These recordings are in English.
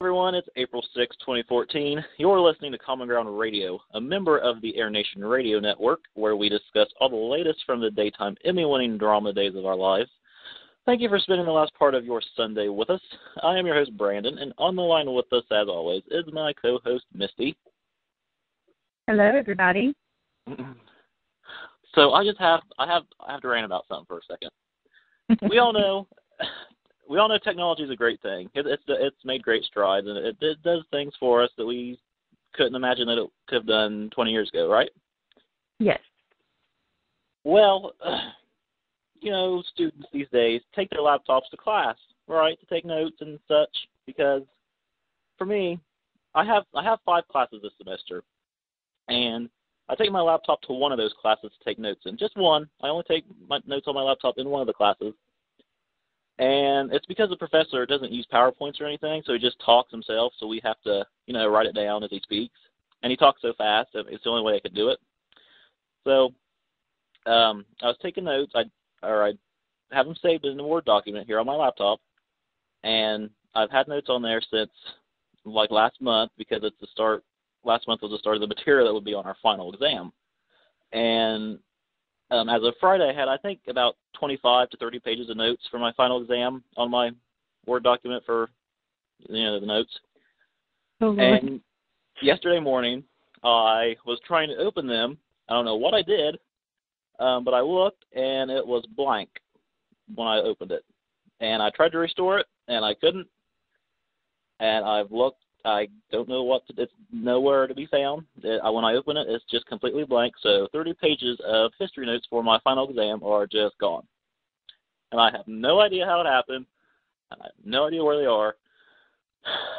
Everyone, it's April 6, 2014. You're listening to Common Ground Radio, a member of the Air Nation Radio Network, where we discuss all the latest from the daytime Emmy-winning drama days of our lives. Thank you for spending the last part of your Sunday with us. I am your host, Brandon, and on the line with us, as always, is my co-host, Misty. Hello, everybody. So I have to rant about something for a second. We all know technology is a great thing. It's made great strides, and it does things for us that we couldn't imagine that it could have done 20 years ago, right? Yes. Well, students these days take their laptops to class, right, to take notes and such, because for me, I have 5 classes this semester, and I take my laptop to one of those classes to take notes in. Just one. I only take my notes on my laptop in one of the classes. And it's because the professor doesn't use PowerPoints or anything, so he just talks himself, so we have to, write it down as he speaks. And he talks so fast, it's the only way I could do it. So I was taking notes. I have them saved in a Word document here on my laptop, and I've had notes on there since, last month, because last month was the start of the material that would be on our final exam. And as of Friday, I had, I think, about 25 to 30 pages of notes for my final exam on my Word document for, the notes. Oh, and yesterday morning, I was trying to open them. I don't know what I did, but I looked, and it was blank when I opened it. And I tried to restore it, and I couldn't. And I've looked. I don't know it's nowhere to be found. When I open it, it's just completely blank. So 30 pages of history notes for my final exam are just gone. And I have no idea how it happened. I have no idea where they are.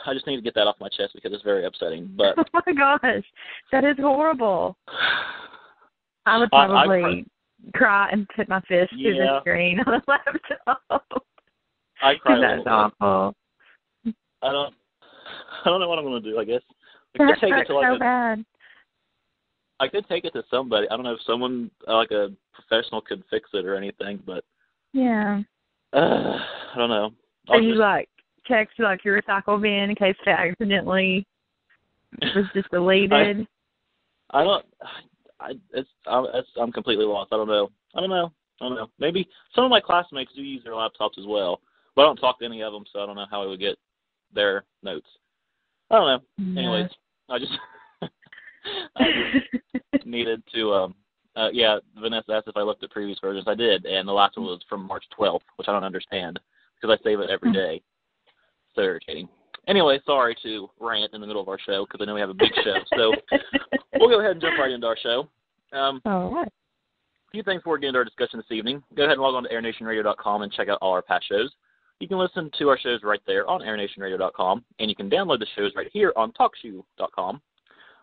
I just need to get that off my chest because it's very upsetting. But oh my gosh, that is horrible. I would probably cry and put my fist through the screen on the laptop. I cried. That's awful. I don't know what I'm going to do, I guess. That hurts so bad. I could take it to somebody. I don't know if someone, like a professional, could fix it or anything, but... Yeah. I don't know. So you, check, your recycle bin in case it accidentally was just deleted? I'm completely lost. I don't know. Maybe some of my classmates do use their laptops as well, but I don't talk to any of them, so I don't know how I would get their notes. I don't know. Yeah. Anyways, I just needed to, Vanessa asked if I looked at previous versions. I did, and the last one was from March 12th, which I don't understand, because I save it every day. So irritating. Anyway, sorry to rant in the middle of our show, because I know we have a big show. So we'll go ahead and jump right into our show. All right. A few things before we get into our discussion this evening. Go ahead and log on to airnationradio.com and check out all our past shows. You can listen to our shows right there on airnationradio.com, and you can download the shows right here on talkshoe.com.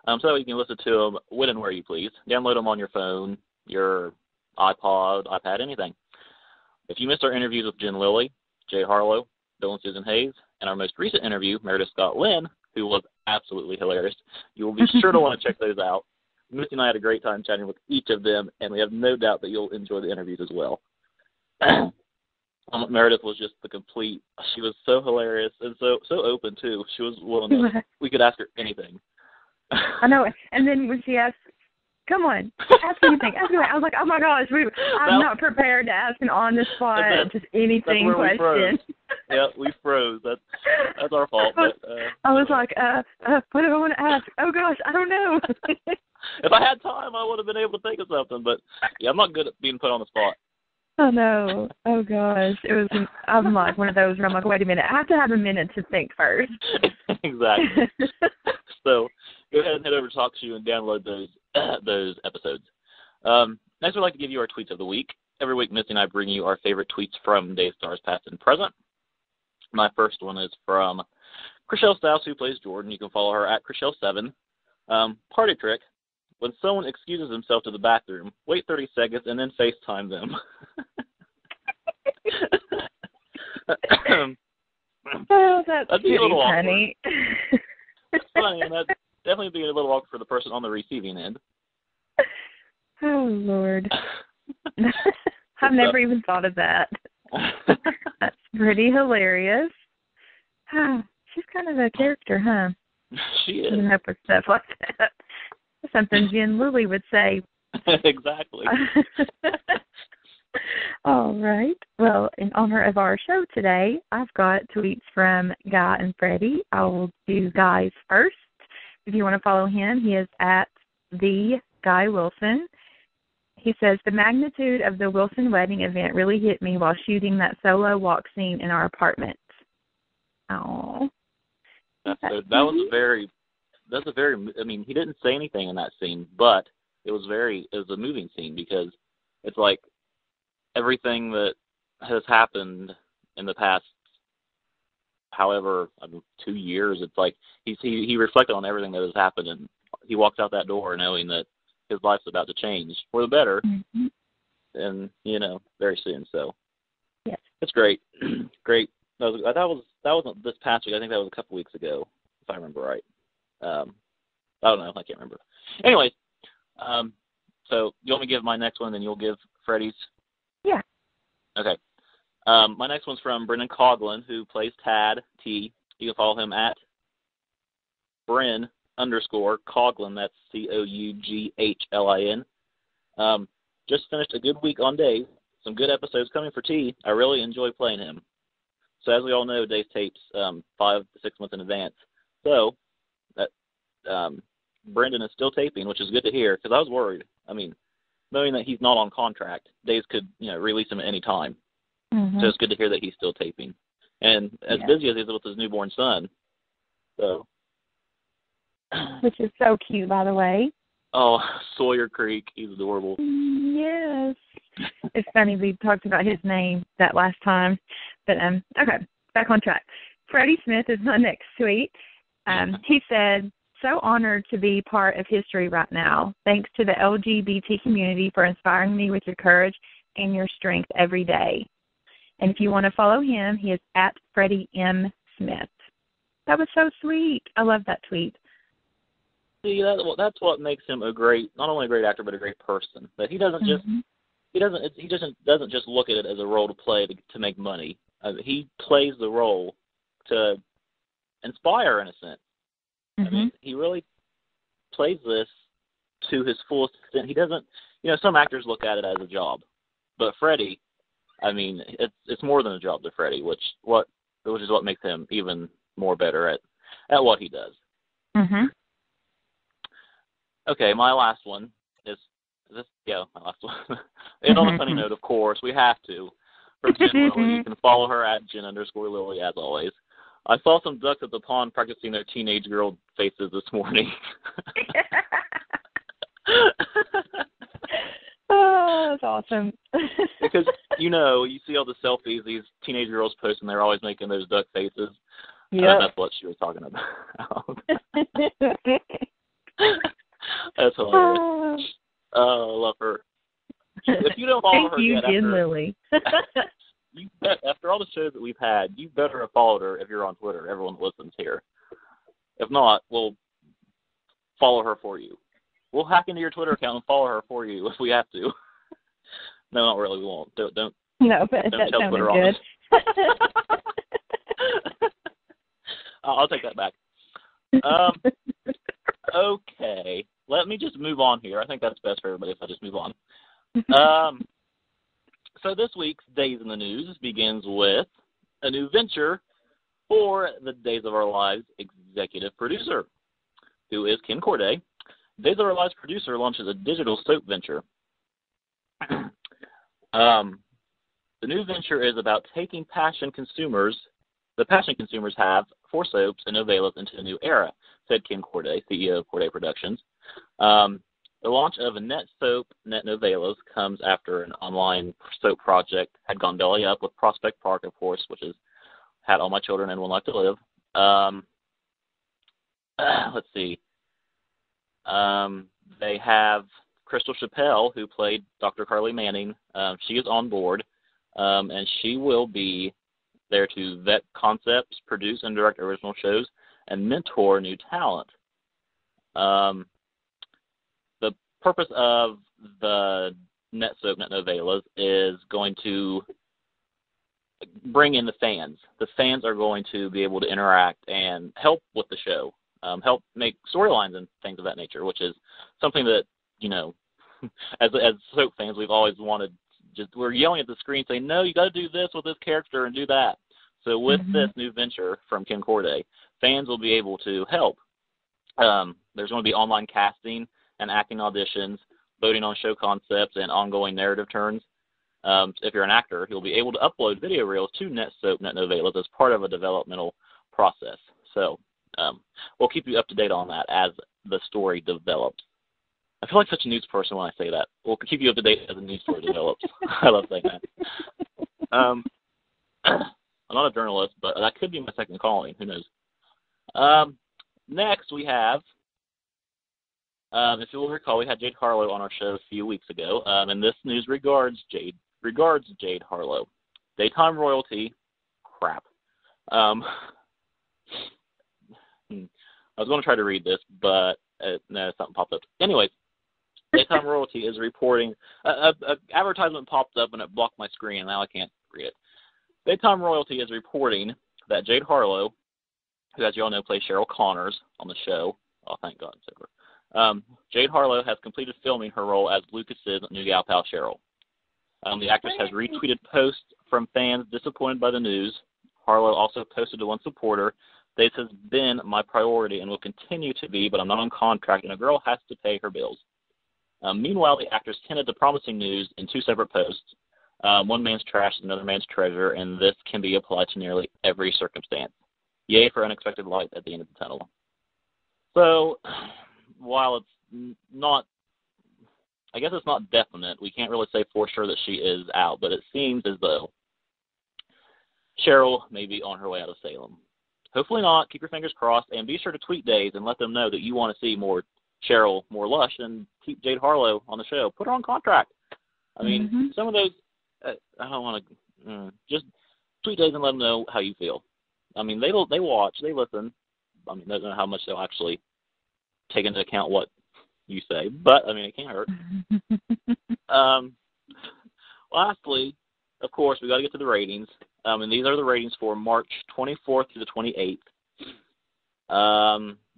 So that way you can listen to them when and where you please. Download them on your phone, your iPod, iPad, anything. If you missed our interviews with Jen Lilly, Jay Harlow, Bill and Susan Hayes, and our most recent interview, Meredith Scott Lynn, who was absolutely hilarious, you will be sure to want to check those out. Misty and I had a great time chatting with each of them, and we have no doubt that you'll enjoy the interviews as well. Meredith was just she was so hilarious and so open, too. She was willing to, we could ask her anything. I know. And then when she asked, come on, ask anything. I was like, oh, my gosh, I'm not prepared to ask an on-the-spot, just anything question. Yeah, we froze. That's our fault. I was like, what do I want to ask? Oh, gosh, I don't know. If I had time, I would have been able to think of something. But, yeah, I'm not good at being put on the spot. Oh, no. Oh, gosh. I'm like one of those where I'm like, wait a minute. I have to have a minute to think first. Exactly. So go ahead and head over to TalkShoe and download those episodes. Next, we'd like to give you our tweets of the week. Every week, Misty and I bring you our favorite tweets from Dave Stars past and present. My first one is from Chriselle Stiles, who plays Jordan. You can follow her at Chriselle7. Party trick. When someone excuses himself to the bathroom, wait 30 seconds and then FaceTime them. Oh, that's pretty funny. It's funny, and that'd definitely be a little awkward for the person on the receiving end. Oh, Lord. I've never even thought of that. That's pretty hilarious. She's kind of a character, huh? She is. Keeping up with stuff like that. Something Jen Lilly would say. Exactly. All right. Well, in honor of our show today, I've got tweets from Guy and Freddie. I will do Guy's first. If you want to follow him, he is at the Guy Wilson. He says, the magnitude of the Wilson wedding event really hit me while shooting that solo walk scene in our apartment. Oh. That's a very, I mean, he didn't say anything in that scene, but it was a moving scene because it's like everything that has happened in the past, however, 2 years, it's like he reflected on everything that has happened, and he walks out that door knowing that his life's about to change for the better, and very soon. So, yes, it's great, great. That wasn't this past week. I think that was a couple weeks ago, if I remember right. I don't know. I can't remember. Anyways, so you want me to give my next one, then you'll give Freddie's? Yeah. Okay. My next one's from Brendan Coughlin, who plays Tad T. You can follow him at Bren_Coughlin. That's COUGHLIN. Just finished a good week on Dave. Some good episodes coming for T. I really enjoy playing him. So as we all know, Dave tapes 5 to 6 months in advance. So that Brendan is still taping, which is good to hear because I was worried. I mean, knowing that he's not on contract, Dave could release him at any time. Mm-hmm. So it's good to hear that he's still taping. And as busy as he is with his newborn son. So. Which is so cute, by the way. Oh, Sawyer Creek. He's adorable. Yes. It's funny we talked about his name that last time. But, okay, back on track. Freddie Smith is my next tweet. He said, so honored to be part of history right now. Thanks to the LGBT community for inspiring me with your courage and your strength every day. And if you want to follow him, he is at Freddie M. Smith. That was so sweet. I love that tweet. See, that's what makes him not only a great actor, but a great person. That he doesn't just he doesn't just look at it as a role to play to make money. He plays the role to inspire, in a sense. I mean, he really plays this to his fullest extent. He doesn't, some actors look at it as a job, but Freddie, I mean, it's more than a job to Freddie, which is what makes him even more better at what he does. Okay, my last one is my last one. And on a funny note, of course, we have to. From Jen Lilly, you can follow her at Jen_Lilly as always. I saw some ducks at the pond practicing their teenage girl faces this morning. Oh, that's awesome. Because, you see all the selfies these teenage girls post, and they're always making those duck faces. Yeah. That's what she was talking about. That's hilarious. Oh, I love her. If you don't follow her yet, Jen Lilly. After all the shows that we've had, you better have followed her if you're on Twitter. Everyone listens here. If not, we'll follow her for you. We'll hack into your Twitter account and follow her for you if we have to. No, not really. We won't. Don't. No, but don't that tell sounded Twitter good. I'll take that back. Okay, let me just move on here. I think that's best for everybody if I just move on. So this week's Days in the News begins with a new venture for the Days of Our Lives executive producer, who is Ken Corday. Days of Our Lives producer launches a digital soap venture. The new venture is about taking the passion consumers have for soaps and novellas into a new era, said Ken Corday, CEO of Corday Productions. The launch of a Net Soap, Net Novellas comes after an online soap project had gone belly up with Prospect Park, of course, which has had All My Children and One Life to Live. Let's see. They have Crystal Chappelle, who played Dr. Carly Manning. She is on board, and she will be there to vet concepts, produce and direct original shows, and mentor new talent. The purpose of the Net Soap, Net Novellas is going to bring in the fans. The fans are going to be able to interact and help with the show, help make storylines and things of that nature, which is something that, as soap fans, we've always wanted. We're yelling at the screen saying, no, you got to do this with this character and do that. So with this new venture from Kim Corday, fans will be able to help. There's going to be online casting and acting auditions, voting on show concepts, and ongoing narrative turns. If you're an actor, you'll be able to upload video reels to NetSoap, NetNovelas as part of a developmental process. So we'll keep you up to date on that as the story develops. I feel like such a news person when I say that. We'll keep you up to date as the news story develops. I love saying that. I'm not a journalist, but that could be my second calling. Who knows? Next, we have, if you'll recall, we had Jade Harlow on our show a few weeks ago, and this news regards Jade Harlow. Daytime royalty, crap. I was going to try to read this, but no, something popped up. Anyways, Daytime royalty is reporting, an advertisement popped up and it blocked my screen, and now I can't read it. Daytime royalty is reporting that Jade Harlow, who, as you all know, plays Cheryl Connors on the show. Oh, thank God it's over. Jade Harlow has completed filming her role as Lucas's new gal pal Cheryl. The actress has retweeted posts from fans disappointed by the news. Harlow also posted to one supporter, "This has been my priority and will continue to be, but I'm not on contract, and a girl has to pay her bills." Meanwhile, the actress hinted to promising news in two separate posts. One man's trash is another man's treasure, and this can be applied to nearly every circumstance. Yay for unexpected light at the end of the tunnel. So, while it's not, I guess it's not definite, we can't really say for sure that she is out, but it seems as though Cheryl may be on her way out of Salem. Hopefully not. Keep your fingers crossed, and be sure to tweet Days and let them know that you want to see more Cheryl, more Lush, and keep Jade Harlow on the show. Put her on contract. I mean, some of those, I don't want to, just tweet Days and let them know how you feel. I mean, they watch, they listen. I mean, I don't know how much they'll actually take into account what you say, but, I mean, it can't hurt. Lastly, of course, we got to get to the ratings, and these are the ratings for March 24th to the 28th.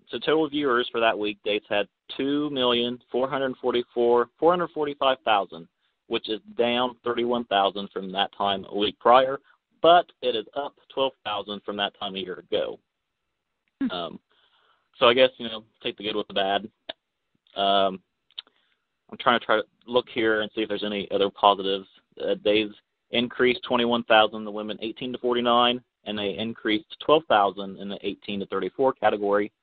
So total viewers for that week, Dates had 2,445,000, which is down 31,000 from that time a week prior, but it is up 12,000 from that time a year ago. So I guess, take the good with the bad. I'm trying to look here and see if there's any other positives. Days increased 21,000, the women 18 to 49, and they increased 12,000 in the 18 to 34 category.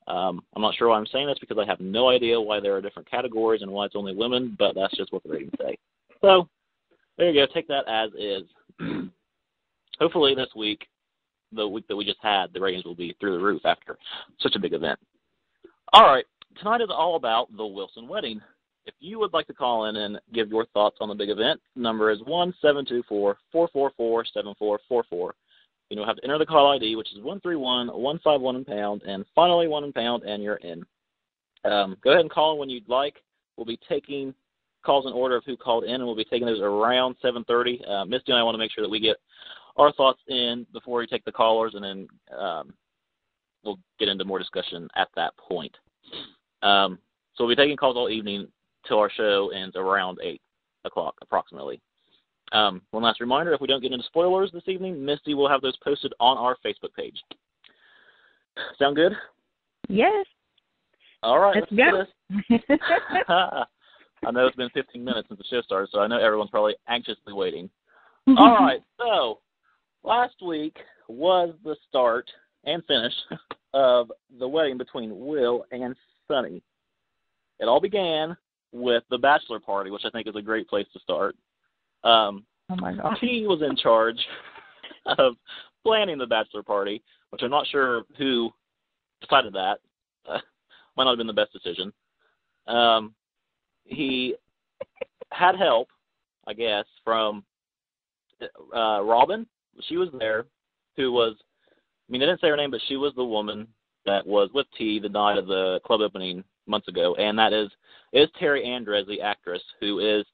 I'm not sure why I'm saying this because I have no idea why there are different categories and why it's only women, but that's just what the ratings say. So there you go. Take that as is. Hopefully this week, the week that we just had, the ratings will be through the roof after such a big event. All right. Tonight is all about the Wilson wedding. If you would like to call in and give your thoughts on the big event, the number is 1-724-444-7444. You have to enter the call ID, which is 131151 £, and finally 1 £, and you're in. Go ahead and call when you'd like. We'll be taking calls in order of who called in, and we'll be taking those around 7:30. Misty and I want to make sure that we get our thoughts in before we take the callers, and then we'll get into more discussion at that point. So we'll be taking calls all evening till our show ends around 8 o'clock approximately. One last reminder, if we don't get into spoilers this evening, Misty will have those posted on our Facebook page. Sound good? Yes. All right, let's go. do this. I know it's been 15 minutes since the show started, so I know everyone's probably anxiously waiting. All right, so last week was the start and finish of the wedding between Will and Sunny. It all began with the bachelor party, which I think is a great place to start. Oh my gosh. He was in charge of planning the bachelor party, which I'm not sure who decided that. Might not have been the best decision. He had help, I guess, from Robin. She was there, who was, they didn't say her name, but she was the woman that was with T the night of the club opening months ago, and that is Terry Andres, the actress, who is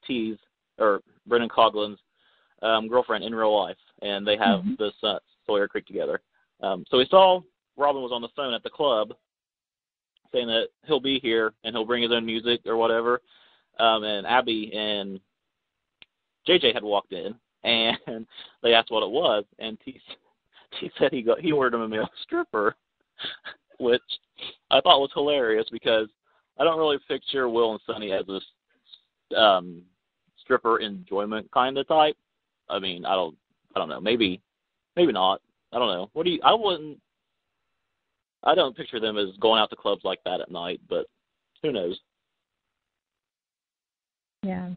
Brendan Coughlin's girlfriend in real life. and they have this Sawyer Creek together. So we saw Robin was on the phone at the club saying that he'll be here and he'll bring his own music or whatever. And Abby and JJ had walked in, and they asked what it was, and T said he ordered him a male stripper, which I thought was hilarious because I don't really picture Will and Sonny as this stripper enjoyment kind of type. I mean, I don't know. Maybe not. I don't know. I don't picture them as going out to clubs like that at night, but who knows? Yeah.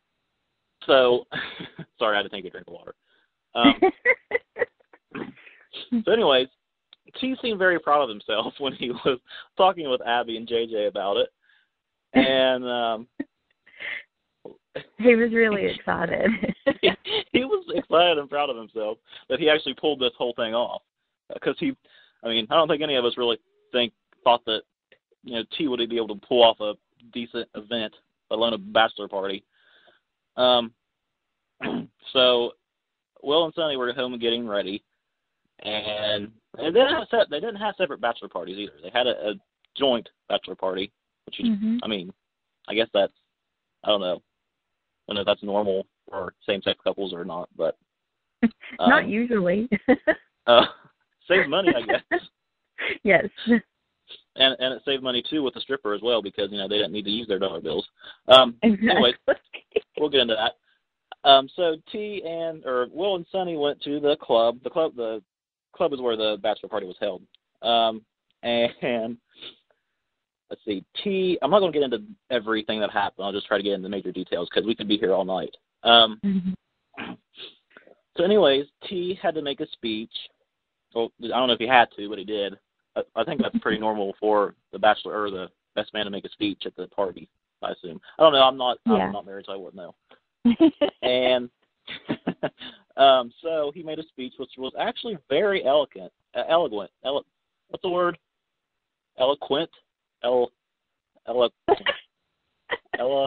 So, sorry, I had to take a drink of water. So anyways, T seemed very proud of himself when he was talking with Abby and JJ about it. And he was really excited. he was excited and proud of himself that he actually pulled this whole thing off. Because I don't think any of us really thought that, T would be able to pull off a decent event, let alone a bachelor party. So Will and Sonny were at home and getting ready, and they didn't have separate bachelor parties either. They had a joint bachelor party, which is, I guess that's, I don't know if that's normal for same-sex couples or not, but not usually. Saves money, I guess. Yes. And it saved money too with the stripper as well because they didn't need to use their dollar bills. Exactly. Anyway, we'll get into that. So Will and Sonny went to the club. The club is where the bachelor party was held. And let's see, I'm not going to get into everything that happened. I'll just try to get into major details because we could be here all night. So anyways, T had to make a speech. Well, I don't know if he had to, but he did. I think that's pretty normal for the bachelor or the best man to make a speech at the party, I assume. I don't know. I'm not married, so I wouldn't know. And so he made a speech, which was actually very eloquent. What's the word? Eloquent? Elegant?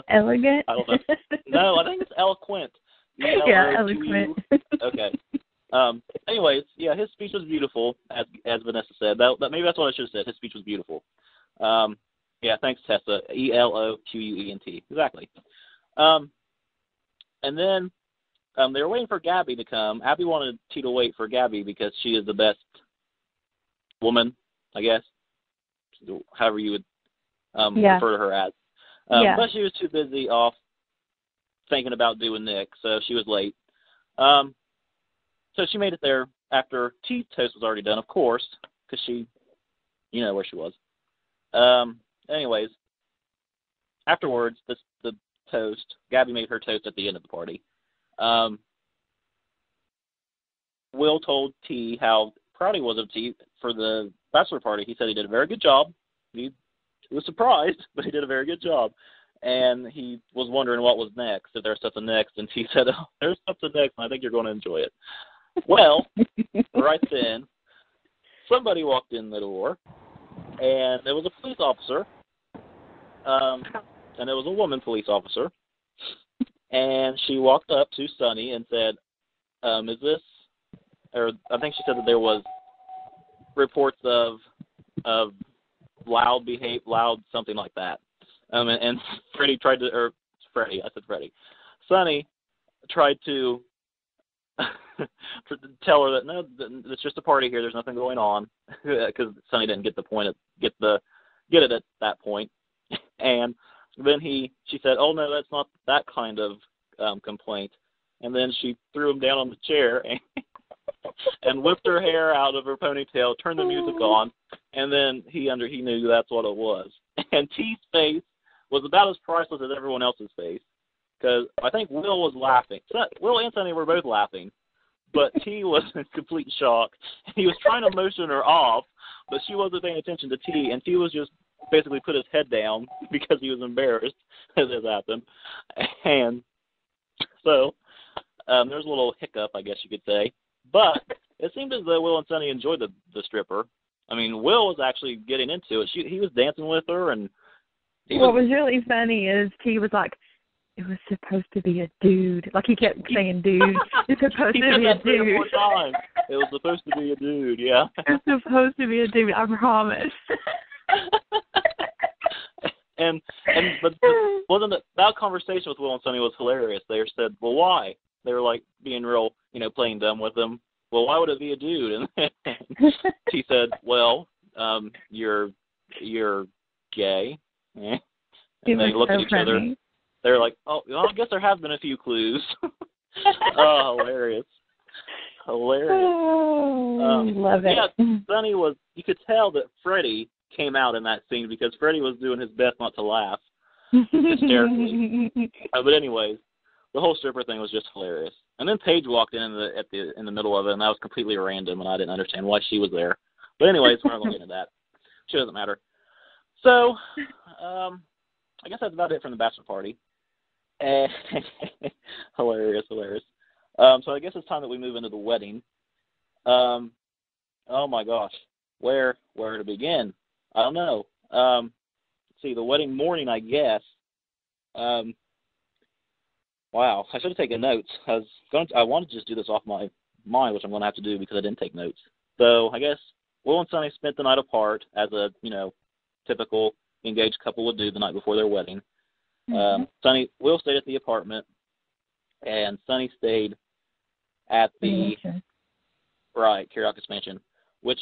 Elegant? I don't know. No, I think it's eloquent. Yeah, eloquent. Okay. Anyways, yeah, his speech was beautiful, as Vanessa said. Maybe that's what I should have said. His speech was beautiful. Yeah, thanks, Tessa. Eloquent. Exactly. And then they were waiting for Gabby to come. Abby wanted T to wait for Gabby because she is the best woman, I guess, however you would refer to her as. But she was too busy off thinking about doing Nick, so she was late. So she made it there after T's toast was already done, of course, because she, where she was. Anyways, afterwards, the toast, Gabby made her toast at the end of the party. Will told T how proud he was of T for the bachelor party. He said he did a very good job. He was surprised, but he did a very good job. And he was wondering what was next, if there's something next. And T said, oh, there's something next, and I think you're going to enjoy it. Well, right then, somebody walked in the door, and it was a police officer, and it was a woman police officer, and she walked up to Sonny and said, is this, or I think she said that there was reports of loud something like that, and Freddie tried to, or Freddie, I said Freddie, Sonny tried to tell her that no, it's just a party here. There's nothing going on, because Sonny didn't get it at that point. And then she said, "Oh no, that's not that kind of complaint." And then she threw him down on the chair and whipped her hair out of her ponytail, turned the music on, and then he knew that's what it was. And T's face was about as priceless as everyone else's face, because I think Will was laughing. Will and Sonny were both laughing. But T was in complete shock. He was trying to motion her off, but she wasn't paying attention to T, and T was just basically put his head down because he was embarrassed as this happened. And so there's a little hiccup, I guess you could say. But it seemed as though Will and Sonny enjoyed the stripper. I mean, Will was actually getting into it. He was dancing with her, and what was really funny is T was like, it was supposed to be a dude. Like he kept saying dude. It's supposed to be a dude. It was supposed to be a dude, yeah. It's supposed to be a dude, I promise. but wasn't it, that conversation with Will and Sonny was hilarious. They said, well, why? They were like being real, playing dumb with them. Well, why would it be a dude? And she said, well, you're gay. And they looked at each other. They were like, oh, well, I guess there have been a few clues. Oh, hilarious. Oh, love it. Yeah, Sonny was, you could tell that Freddie came out in that scene because Freddie was doing his best not to laugh hysterically. But anyways, the whole stripper thing was just hilarious. And then Paige walked in the middle of it, and that was completely random, and I didn't understand why she was there. But anyways, we're not going to get into that. She doesn't matter. So, I guess that's about it from the bachelor party. Hilarious. So I guess it's time that we move into the wedding. Oh my gosh, where to begin? I don't know. Let's see, the wedding morning, I guess. Wow, I should have taken notes. I wanted to just do this off my mind, which I'm going to have to do because I didn't take notes. So I guess Will and Sonny spent the night apart as a typical engaged couple would do the night before their wedding. Will stayed at the apartment, and Sonny stayed at the Kiriakis Mansion, which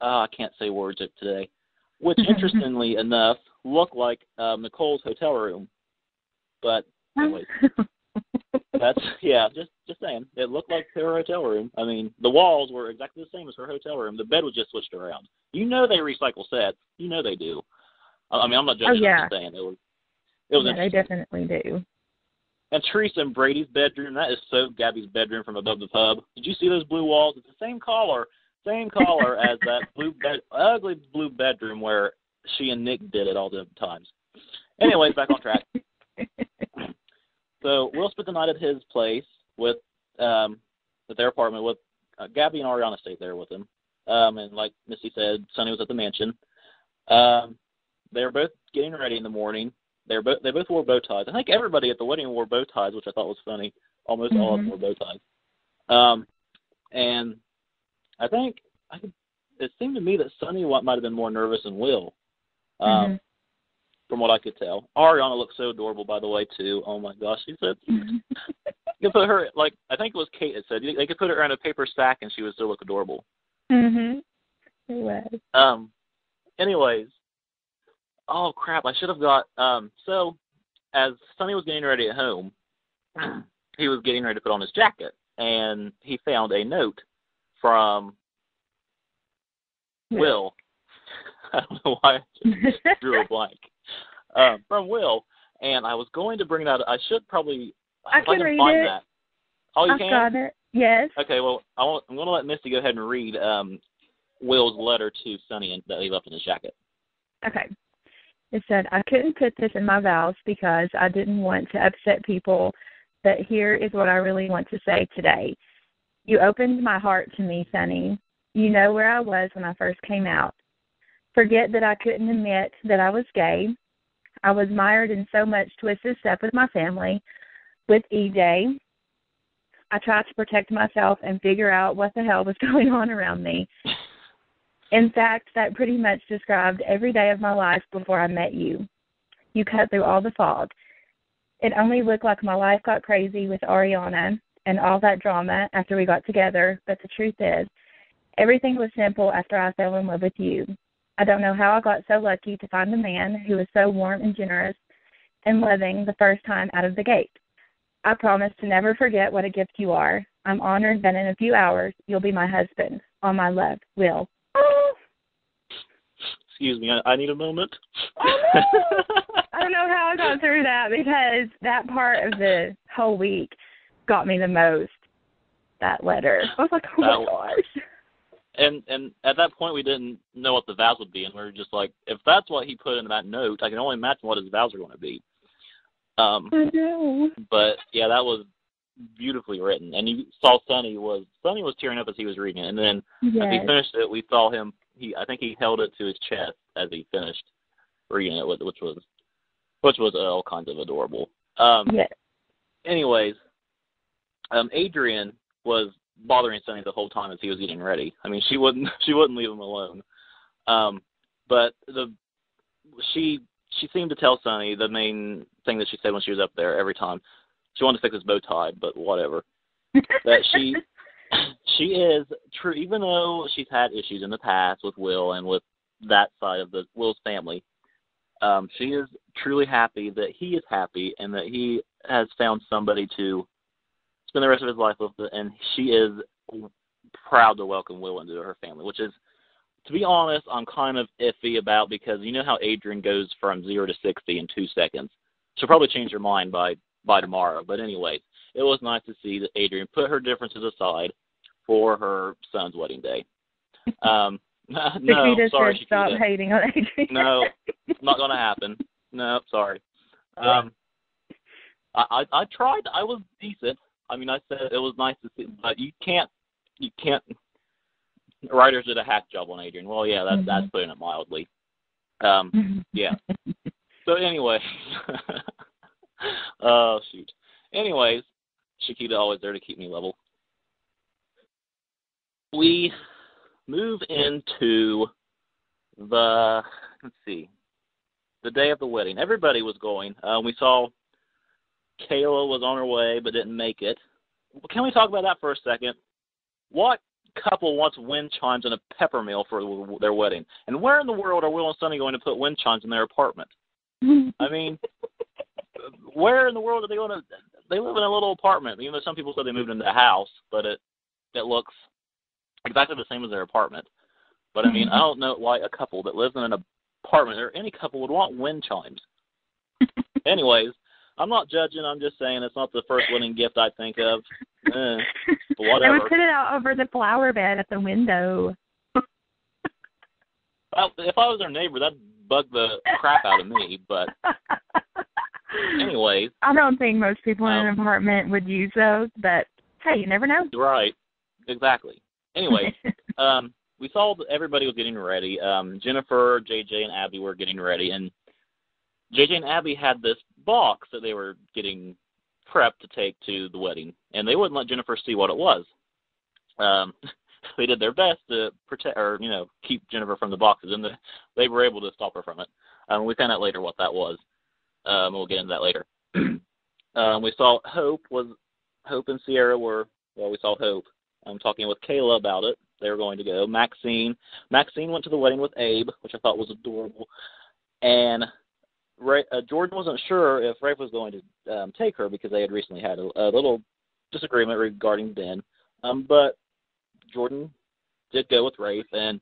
I can't say words today, which interestingly enough looked like Nicole's hotel room. But anyways, just saying, it looked like her hotel room. I mean, the walls were exactly the same as her hotel room. The bed was just switched around. They recycle sets. They do. I mean, I'm not judging. I'm just saying it was. Yeah, they definitely do. And Teresa and Brady's bedroom, that is so Gabby's bedroom from above the pub. Did you see those blue walls? It's the same color as that ugly blue bedroom where she and Nick did it all the times. Anyways, back on track. So Will spent the night at his place with their apartment with Gabby and Ariana stayed there with him. And like Misty said, Sonny was at the mansion. They were both getting ready in the morning. They both wore bow ties. I think everybody at the wedding wore bow ties, which I thought was funny. Almost all of them wore bow ties. And I think it seemed to me that Sonny might have been more nervous than Will, from what I could tell. Ariana looked so adorable, by the way, too. Oh my gosh, she said you could put her I think it was Kate that said they could put her in a paper sack and she would still look adorable. It was. Anyways. Oh, crap, I should have got, so as Sonny was getting ready at home, he was getting ready to put on his jacket, and he found a note from Will. I don't know why I just drew a blank. From Will, and I was going to bring that, I should probably, I can read find it. that. Oh, you can? I've got it, yes. Okay, well, I'm going to let Misty go ahead and read Will's letter to Sonny that he left in his jacket. Okay. It said, I couldn't put this in my vows because I didn't want to upset people, but here is what I really want to say today. You opened my heart to me, Sonny. You know where I was when I first came out. Forget that I couldn't admit that I was gay. I was mired in so much twisted stuff with my family, with EJ. I tried to protect myself and figure out what the hell was going on around me. In fact, that pretty much described every day of my life before I met you. You cut through all the fog. It only looked like my life got crazy with Ariana and all that drama after we got together, but the truth is, everything was simple after I fell in love with you. I don't know how I got so lucky to find a man who was so warm and generous and loving the first time out of the gate. I promise to never forget what a gift you are. I'm honored that in a few hours you'll be my husband. All my love, Will. Excuse me, I need a moment. Oh, no. I don't know how I got through that because that part of the whole week got me the most, that letter. I was like, oh my gosh. And at that point, we didn't know what the vows would be, and we were just like, if that's what he put in that note, I can only imagine what his vows are going to be. I know. But, yeah, that was beautifully written. And you saw Sonny was tearing up as he was reading it, and then as he finished it, we saw him, I think he held it to his chest as he finished reading it, which was which was all kinds of adorable. Yeah. Anyways, Adrian was bothering Sonny the whole time as he was getting ready. I mean, she wouldn't leave him alone. But she seemed to tell Sonny the main thing that she said when she was up there every time. She wanted to fix his bow tie, but whatever. That she is true, even though she's had issues in the past with Will and with that side of Will's family. She is truly happy that he is happy and that he has found somebody to spend the rest of his life with, and she is proud to welcome Will into her family, which is, to be honest, I'm kind of iffy about, because you know how Adrian goes from 0 to 60 in 2 seconds. She'll probably change her mind by tomorrow. But anyway, it was nice to see that Adrian put her differences aside for her son's wedding day. No, sorry, stop hating on Adrian. No, it's not going to happen. No, sorry. I tried. I was decent. I mean, I said it was nice to see, but you can't. Writers did a hack job on Adrian. Well, yeah, that's putting it mildly. Yeah. So anyway, oh shoot. Anyways, Shakita always there to keep me level. We move into the day of the wedding. Everybody was going. We saw Kayla was on her way but didn't make it. Can we talk about that for a second? What couple wants wind chimes and a peppermill for their wedding? And where in the world are Will and Sonny going to put wind chimes in their apartment? I mean, where in the world are they going to? They live in a little apartment. Even though some people said they moved into a house, but it looks exactly the same as their apartment. But I mean, I don't know why a couple that lives in an apartment or any couple would want wind chimes. Anyways, I'm not judging. I'm just saying it's not the first wedding gift I think of. But whatever. I would put it out over the flower bed at the window. Well, if I was their neighbor, that'd bug the crap out of me. But anyways, I don't think most people in an apartment would use those. But hey, you never know. Right. Exactly. Anyways, we saw that everybody was getting ready. Jennifer, JJ, and Abby were getting ready, and JJ and Abby had this box that they were getting prepped to take to the wedding, and they wouldn't let Jennifer see what it was. They did their best to protect, or keep Jennifer from the boxes, and they were able to stop her from it. We found out later what that was. We'll get into that later. We saw Hope and Sierra we saw Hope. Talking with Kayla about it. They were going to go. Maxine went to the wedding with Abe, which I thought was adorable. And Jordan wasn't sure if Rafe was going to take her because they had recently had a little disagreement regarding Ben. But Jordan did go with Rafe, and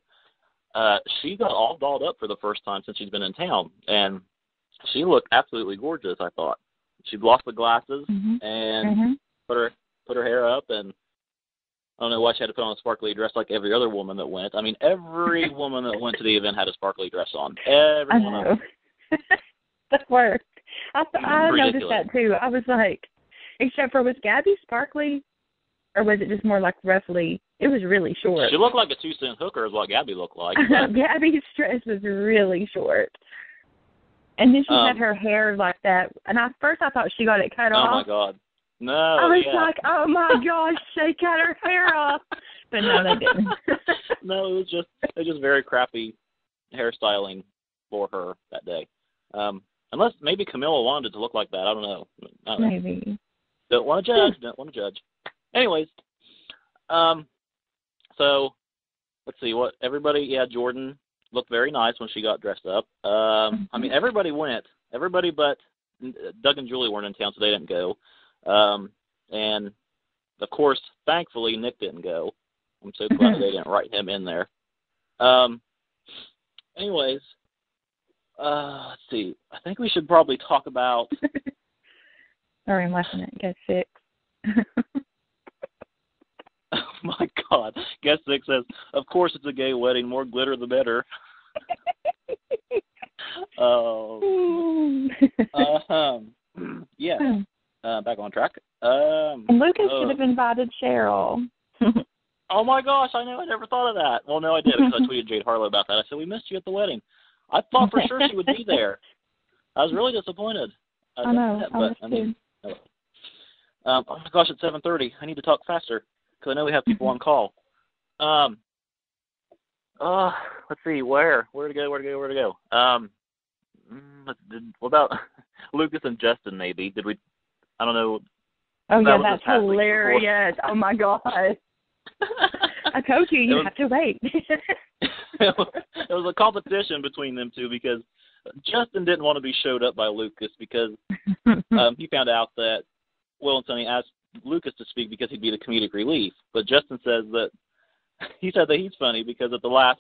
she got all dolled up for the first time since she's been in town. And she looked absolutely gorgeous, I thought. She'd lost the glasses and put her hair up, and I don't know why she had to put on a sparkly dress like every other woman that went. I mean, every woman that went to the event had a sparkly dress on. Every one of them. That worked. I noticed that too. I was like, except for, was Gabby sparkly, or was it just more like roughly? It was really short. She looked like a 2-cent hooker is what Gabby looked like. Gabby's dress was really short. And then she had her hair like that. And at first I thought she got it cut off. Oh, my God. No, I was like, oh, my gosh, they cut her hair off. But no, they didn't. No, it was just very crappy hairstyling for her that day. Unless maybe Camilla wanted it to look like that. I don't know. Maybe. Don't want to judge. Anyways, so let's see what everybody. Jordan looked very nice when she got dressed up. I mean, everybody went. Everybody but Doug and Julie weren't in town, so they didn't go. And of course, thankfully, Nick didn't go. I'm so glad they didn't write him in there. Anyways, let's see. I think we should probably talk about. Sorry, I'm laughing at Guest 6. Oh my God! Guest 6 says, "Of course, it's a gay wedding. More glitter, the better." Yeah. Back on track. And Lucas should have invited Cheryl. Oh my gosh, I know, I never thought of that. Well, no, I did, because I tweeted Jade Harlow about that. I said, we missed you at the wedding. I thought for sure she would be there. I was really disappointed. I know. I was too. Oh my gosh, it's 7:30. I need to talk faster because I know we have people on call. Let's see, where to go? What about Lucas and Justin? Maybe did we? I don't know. Oh yeah, that's hilarious! Oh my god. I told you you have to wait. It was a competition between them two because Justin didn't want to be showed up by Lucas because he found out that Will and Sonny asked Lucas to speak because he'd be the comedic relief. But Justin says that he said that he's funny because at the last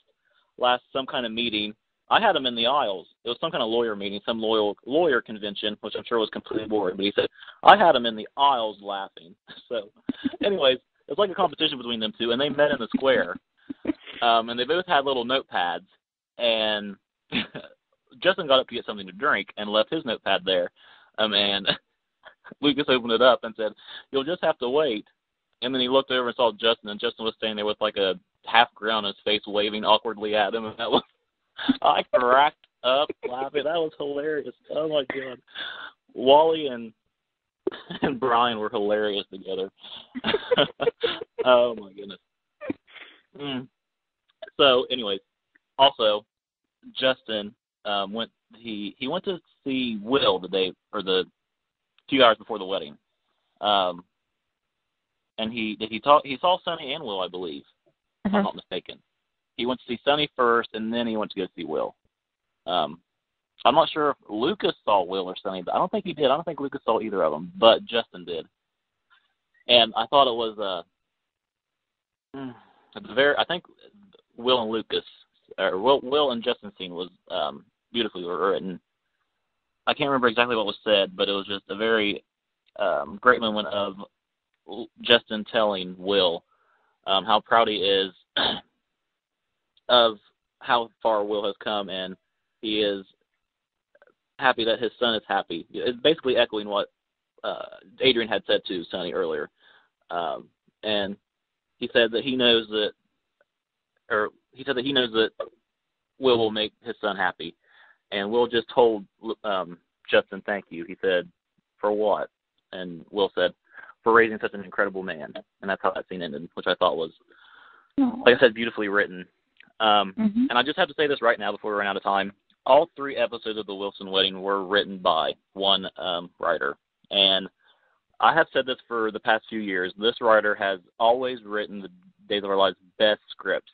some kind of meeting, I had him in the aisles. It was some kind of lawyer meeting, some lawyer convention, which I'm sure was completely boring. But he said, I had him in the aisles laughing. So anyways, it was like a competition between them two, and they met in the square. And they both had little notepads, and Justin got up to get something to drink and left his notepad there. And Lucas opened it up and said, you'll just have to wait. And then he looked over and saw Justin, and Justin was standing there with like a half grin on his face, waving awkwardly at him. And that was, I cracked up laughing. That was hilarious. Oh my God. Wally and Brian were hilarious together. Oh my goodness. So, anyways, also Justin went to see Will the day or the 2 hours before the wedding, and he saw Sonny and Will, I believe, if I'm not mistaken. He went to see Sonny first, and then he went to go see Will. I'm not sure if Lucas saw Will or Sonny, but I don't think he did. I don't think Lucas saw either of them, but Justin did. And I thought it was I think Will and Lucas, or Will and Justin's scene was beautifully written. I can't remember exactly what was said, but it was just a very great moment of Justin telling Will how proud he is of how far Will has come, and he is happy that his son is happy. It's basically echoing what Adrian had said to Sonny earlier. And he said that he knows that Will will make his son happy. And Will just told Justin, thank you. He said, for what? And Will said, for raising such an incredible man. And that's how that scene ended, which I thought was, like I said, beautifully written. And I just have to say this right now before we run out of time. All 3 episodes of the Wilson wedding were written by one writer. And I have said this for the past few years. This writer has always written the Days of Our Lives' best scripts.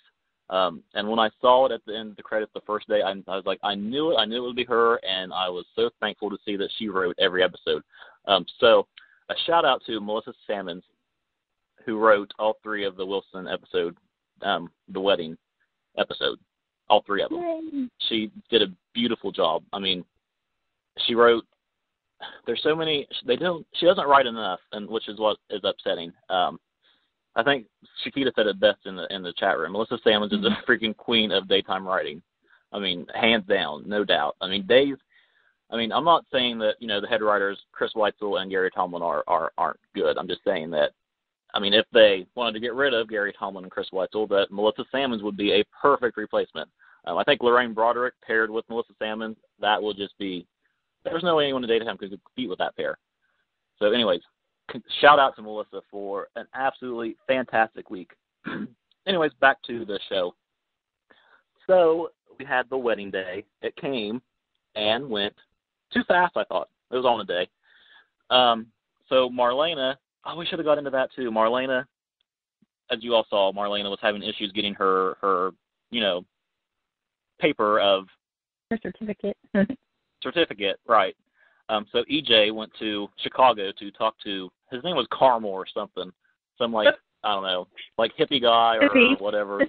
And when I saw it at the end of the credits the first day, I was like, I knew it would be her, and I was so thankful to see that she wrote every episode. So a shout out to Melissa Sammons, who wrote all 3 of the Wilson episode, the wedding episode, all 3 of them. Yay. She did a beautiful job. I mean, she wrote. There's so many. She doesn't write enough, and which is what is upsetting. I think Shakita said it best in the chat room. Melissa Sammons is a freaking queen of daytime writing. I mean, hands down, no doubt. I mean, I'm not saying that the head writers Chris Weitzel and Gary Tomlin aren't good. I'm just saying that. I mean, if they wanted to get rid of Gary Tomlin and Chris Weitzel, that Melissa Sammons would be a perfect replacement. I think Lorraine Broderick paired with Melissa Sammons, that will just be. There's no way anyone in daytime could compete with that pair. So, anyways. Shout out to Melissa for an absolutely fantastic week. Anyways, back to the show. So we had the wedding day. It came and went too fast, I thought. It was on a day. So Marlena, we should have got into that too. Marlena, as you all saw, Marlena was having issues getting her paper of her certificate. Certificate, right. So EJ went to Chicago to talk to, his name was Carmel or something, some I don't know, hippie guy or whatever.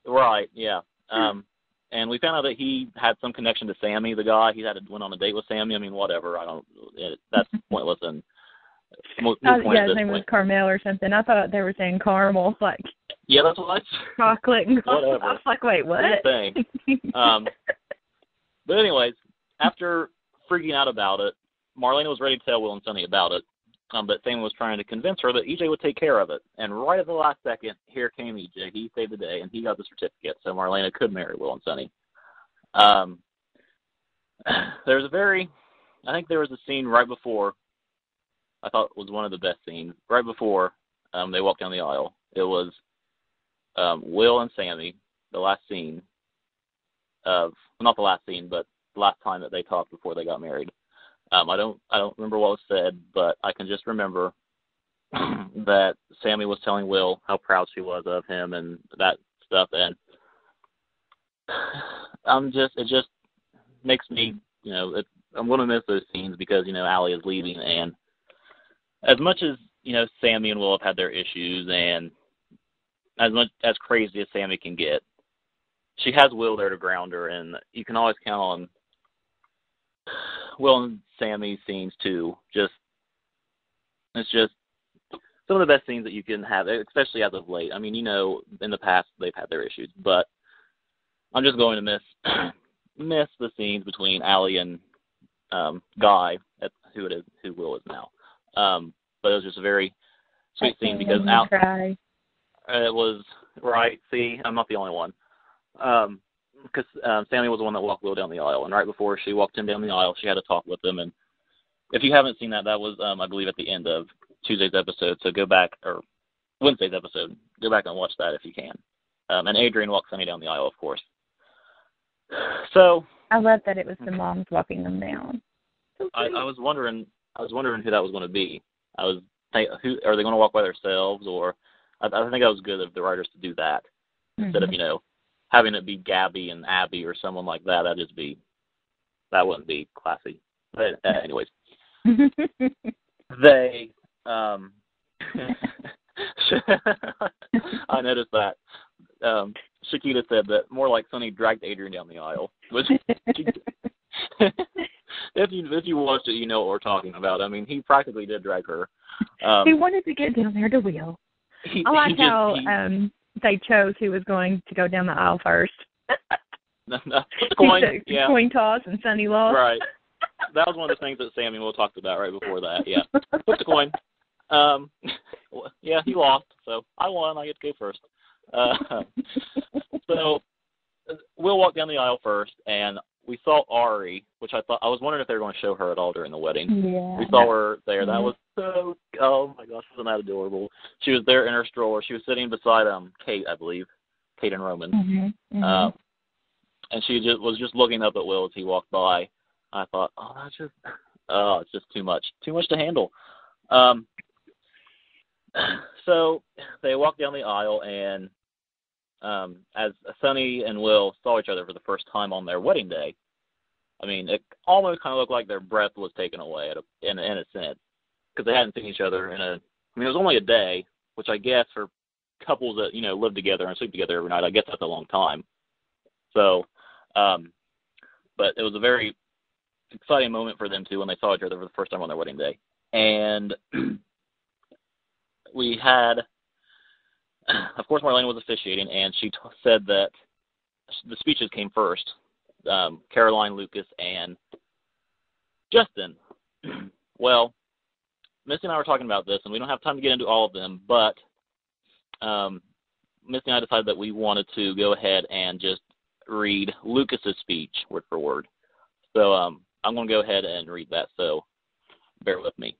Right, yeah. And we found out that he had some connection to Sammy, the guy. He went on a date with Sammy. I mean, whatever. That's pointless. And his name was Carmel or something. I thought they were saying caramel, yeah, that's what chocolate and whatever. I was like, wait, what? Same thing. But anyways, after freaking out about it, Marlena was ready to tell Will and Sonny about it, but Sammy was trying to convince her that EJ would take care of it. And right at the last second, here came EJ. He saved the day, and he got the certificate, so Marlena could marry Will and Sonny. I think there was a scene right before, I thought was one of the best scenes, right before they walked down the aisle. It was Will and Sammy, the last scene not the last scene, but the last time that they talked before they got married. I don't remember what was said, but I can just remember that Sammy was telling Will how proud she was of him and that stuff, and it just makes me, I'm going to miss those scenes because, Allie is leaving, and as much as, Sammy and Will have had their issues, and as crazy as Sammy can get, she has Will there to ground her, and you can always count on Will and Sammy's scenes too. It's just some of the best scenes that you can have, especially as of late. I mean, in the past they've had their issues, but I'm just going to miss the scenes between Allie and Guy, who Will is now. But it was just a very sweet scene because it was right. See, I'm not the only one. Because Sammy was the one that walked Will down the aisle, and right before she walked him down the aisle, she had a talk with him. And if you haven't seen that was, I believe, at the end of Tuesday's episode. So go back, or Wednesday's episode, go back and watch that if you can. And Adrian walked Sunny down the aisle, of course. So I love that it was the moms walking them down. So I was wondering who that was going to be. Who are they going to walk by themselves, or I think that was good of the writers to do that instead of having it be Gabby and Abby or someone like that. That wouldn't be classy. But anyways, they I noticed that Shakita said that more like Sunny dragged Adrian down the aisle. Which if you watched it, you know what we're talking about. I mean, he practically did drag her. He wanted to get down there to Will. I like how they chose who was going to go down the aisle first. The coin, yeah. Coin toss, and Sunny lost. Right. That was one of the things that Sammy Will talked about right before that. Yeah. Flip the coin. Yeah, he lost, so I won. I get to go first. So Will walked down the aisle first, and we saw Ari, which I was wondering if they were going to show her at all during the wedding. Yeah. We saw her there. That was so, oh my gosh, wasn't that adorable? She was there in her stroller. She was sitting beside Kate, I believe, Kate and Roman. And she was just looking up at Will as he walked by. I thought, it's just too much to handle. So they walked down the aisle, and as Sunny and Will saw each other for the first time on their wedding day, I mean, it almost kind of looked like their breath was taken away in a sense, because they hadn't seen each other it was only a day, which I guess for couples that, live together and sleep together every night, I guess that's a long time. So, but it was a very exciting moment for them too when they saw each other for the first time on their wedding day. And we had, of course, Marlena was officiating, and she said that the speeches came first. Caroline, Lucas, and Justin. Well, Misty and I were talking about this, and we don't have time to get into all of them, but Misty and I decided that we wanted to go ahead and just read Lucas's speech word for word. So I'm going to go ahead and read that, so bear with me.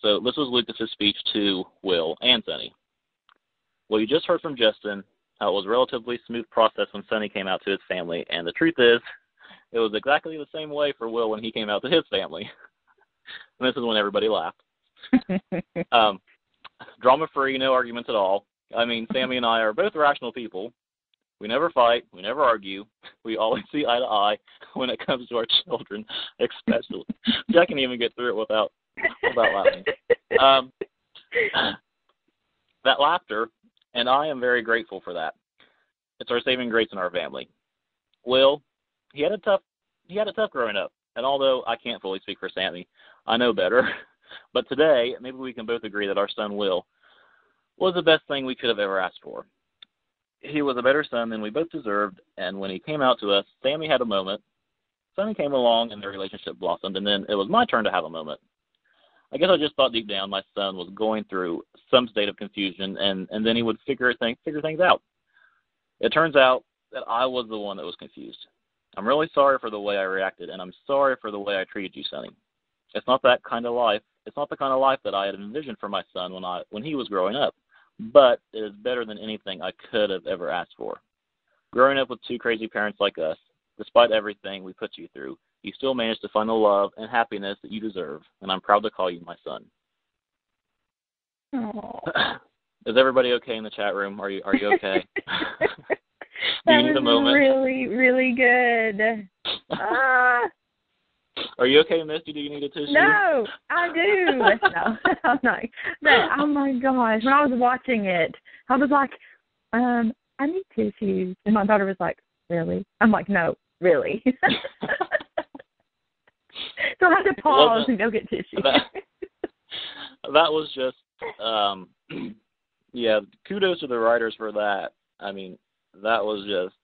So this was Lucas's speech to Will and Sunny. Well, you just heard from Justin how it was a relatively smooth process when Sunny came out to his family, and the truth is, it was exactly the same way for Will when he came out to his family. And this is when everybody laughed. Drama-free, no arguments at all. I mean, Sammy and I are both rational people. We never fight. We never argue. We always see eye to eye when it comes to our children, especially. I can even get through it without laughing. That laughter, and I am very grateful for that. It's our saving grace in our family. Will, he had it tough growing up, and although I can't fully speak for Sammy, I know better. But today, maybe we can both agree that our son Will was the best thing we could have ever asked for. He was a better son than we both deserved, and when he came out to us, Sammy had a moment. Sonny came along, and their relationship blossomed, and then it was my turn to have a moment. I guess I just thought deep down my son was going through some state of confusion, and then he would figure things out. It turns out that I was the one that was confused. I'm really sorry for the way I reacted, and I'm sorry for the way I treated you, Sonny. It's not that kind of life. It's not the kind of life that I had envisioned for my son when he was growing up, but it is better than anything I could have ever asked for. Growing up with two crazy parents like us, despite everything we put you through, you still managed to find the love and happiness that you deserve, and I'm proud to call you my son. Aww. Is everybody okay in the chat room? Are you okay? Do That you need a was moment? really, really good. Are you okay, Misty? Do you need a tissue? No, I do. No, I'm not. But, oh my gosh, when I was watching it, I was like, I need tissues. And my daughter was like, really? I'm like, no, really. So I had to pause and go get tissues. That was just, yeah, kudos to the writers for that. I mean, that was just,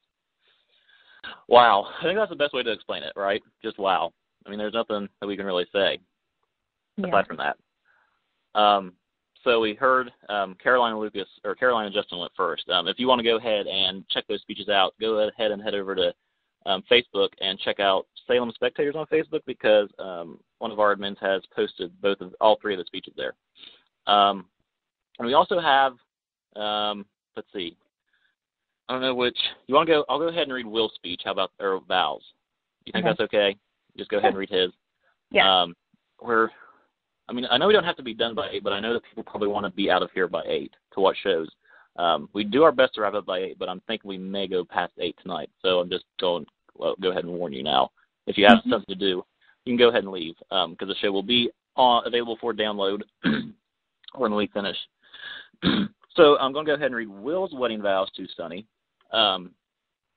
wow. I think that's the best way to explain it, right? Just wow. I mean, there's nothing that we can really say aside from that. So we heard Caroline and Justin went first. If you want to go ahead and check those speeches out, go ahead and head over to Facebook and check out Salem Spectators on Facebook, because one of our admins has posted all three of the speeches there. And we also have, let's see, I don't know which. You want to go? I'll go ahead and read Will's speech. How about, or Val's? You think that's okay? Just go ahead and read his. Yeah. I mean, I know we don't have to be done by 8, but I know that people probably want to be out of here by 8 to watch shows. We do our best to wrap up by 8, but I'm thinking we may go past 8 tonight. So I'm just go ahead and warn you now. If you have something to do, you can go ahead and leave, because the show will be available for download when we finish. So I'm going to go ahead and read Will's wedding vows to Sonny.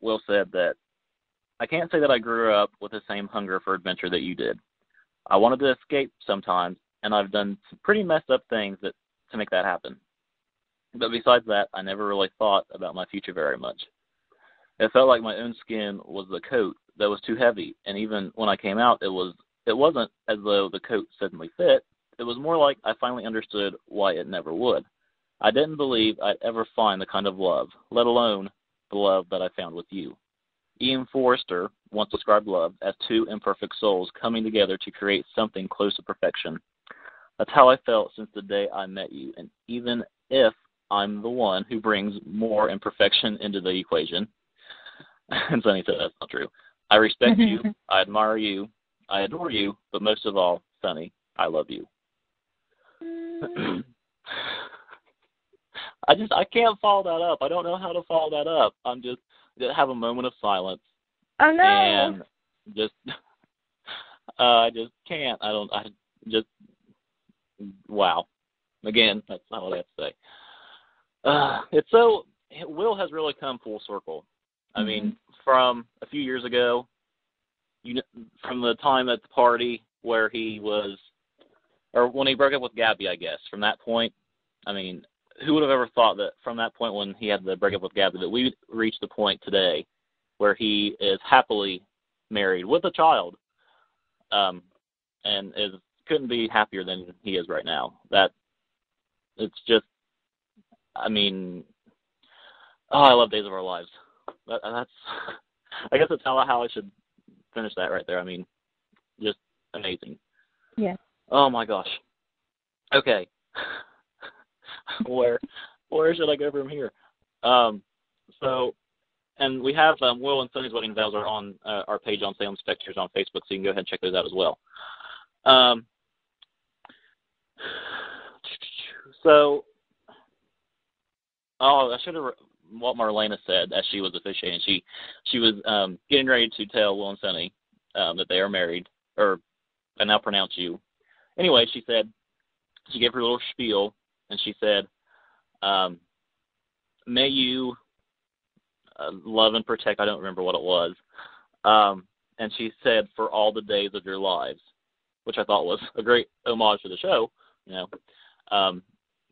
Will said that, I can't say that I grew up with the same hunger for adventure that you did. I wanted to escape sometimes, and I've done some pretty messed up things to make that happen. But besides that, I never really thought about my future very much. It felt like my own skin was the coat that was too heavy, and even when I came out, it wasn't as though the coat suddenly fit. It was more like I finally understood why it never would. I didn't believe I'd ever find the kind of love, let alone the love that I found with you. Ian Forrester once described love as two imperfect souls coming together to create something close to perfection. That's how I felt since the day I met you, and even if I'm the one who brings more imperfection into the equation, and Sonny said that's not true, I respect you, I admire you, I adore you, but most of all, Sonny, I love you. I can't follow that up. I don't know how to follow that up. I'm just have a moment of silence. Oh no! And just, I just can't. Wow. Again, that's not what I have to say. Will has really come full circle. I mean, from a few years ago, from the time at the party where he was, or when he broke up with Gabby, I guess, from that point, I mean, who would have ever thought that from that point when he had the breakup with Gabby that we reached the point today where he is happily married with a child, and couldn't be happier than he is right now. That it's just, I mean, I love Days of Our Lives. That's I guess that's how I should finish that right there. I mean, just amazing. Yeah. Oh my gosh. Okay. Where should I go from here? So, and we have Will and Sonny's wedding vows are on our page on Salem Spectators on Facebook, so you can go ahead and check those out as well. So, I should have what Marlena said as she was officiating. She was getting ready to tell Will and Sonny that they are married, or I now pronounce you. Anyway, she gave her little spiel, and she said, may you love and protect, I don't remember what it was, and she said, for all the days of your lives, which I thought was a great homage to the show, you know.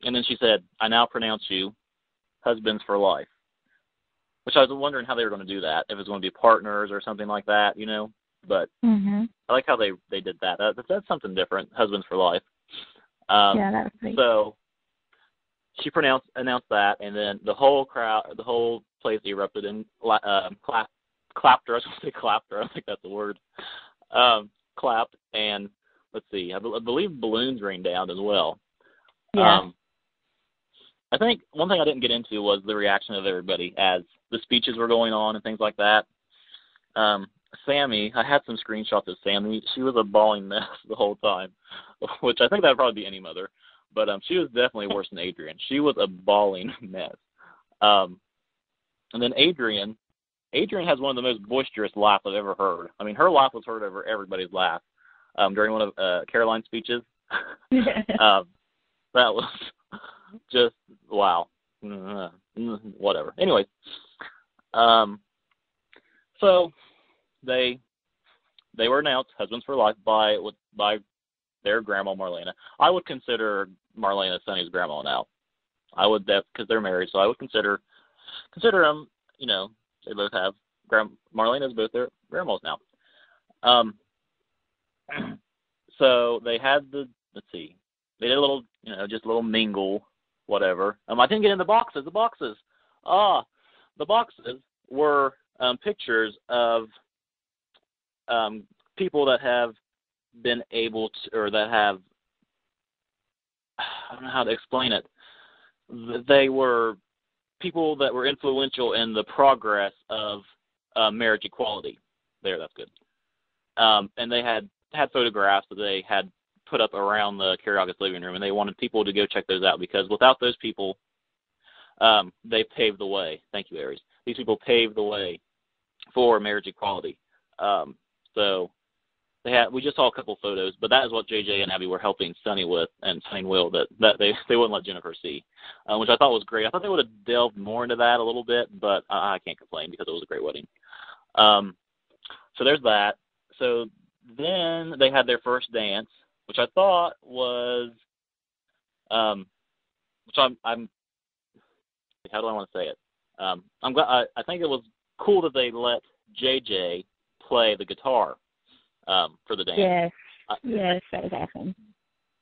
And then she said, I now pronounce you husbands for life, which I was wondering how they were going to do that, if it was going to be partners or something like that, you know. But I like how they did that. That's something different, husbands for life. Yeah, that was great. So she announced that, and then the whole place erupted in clapped her. I was going to say clapped her. I don't think that's the word. Clapped, and let's see, I believe balloons rained down as well. Yeah. I think one thing I didn't get into was the reaction of everybody as the speeches were going on and things like that. Sammy, I had some screenshots of Sammy. She was a bawling mess the whole time, which I think that would probably be any mother. But she was definitely worse than Adrian. She was a bawling mess. And then Adrian has one of the most boisterous laughs I've ever heard. I mean, her laugh was heard over everybody's laugh during one of Caroline's speeches. That was just, wow. Whatever. Anyways, so they were announced husbands for life by their grandma Marlena. I would consider Marlena Sonny's grandma now. I would, because they're married, so I would consider them. You know, they both have Marlena's both their grandmas now. So they had they did a little, just a little mingle, whatever. I didn't get into boxes. The boxes were pictures of people that have been able to, or that have, I don't know how to explain it. They were people that were influential in the progress of marriage equality. That's good. And they had photographs that they had put up around the Kiriakis living room, and they wanted people to go check those out because without those people, they paved the way. Thank you, Aries. These people paved the way for marriage equality. So we just saw a couple photos, but that is what JJ and Abby were helping Sonny with, and Sonny and Will, that they wouldn't let Jennifer see, which I thought was great. I thought they would have delved more into that a little bit, but I can't complain because it was a great wedding. So there's that. So then they had their first dance, which I thought was, which I'm how do I want to say it? I'm glad. I think it was cool that they let JJ play the guitar for the dance. Yes, that was awesome.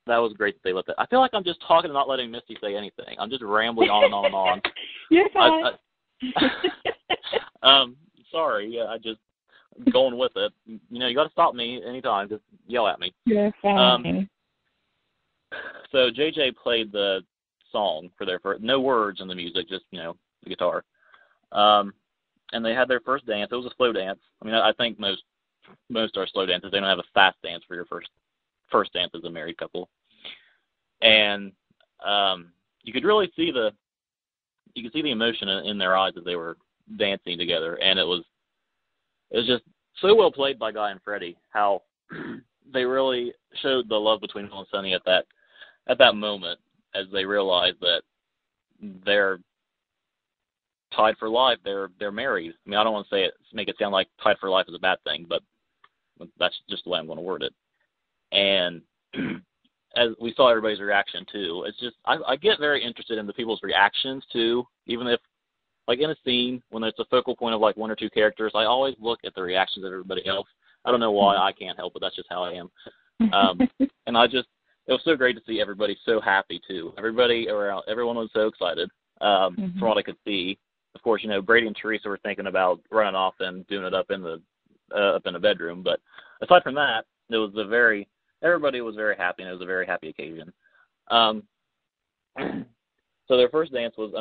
That was great that they let that. I feel like I'm just talking and not letting Misty say anything. I'm just rambling on and on and on. You're fine. Sorry, I just going with it. You got to stop me anytime. Just yell at me. You're fine. So JJ played the song for their first, no words in the music, just the guitar. And they had their first dance. It was a slow dance. I mean, I think most are slow dances. They don't have a fast dance for your first dance as a married couple. And you could really see the emotion in their eyes as they were dancing together, and it was just so well played by Guy and Freddie, how they really showed the love between Will and Sonny at that moment, as they realized that they're tied for life. They're married. I mean, I don't want to make it sound like tied for life is a bad thing, but that's just the way I'm going to word it. And as we saw everybody's reaction too, it's just I get very interested in the people's reactions too, even if, like, in a scene when it's a focal point of like one or two characters, I always look at the reactions of everybody else. I don't know why, I can't help it. That's just how I am. And it was so great to see everybody so happy too. Everyone was so excited from what I could see. Of course, Brady and Teresa were thinking about running off and doing it up in the bedroom. But aside from that, everybody was very happy, and it was a very happy occasion. So their first dance was,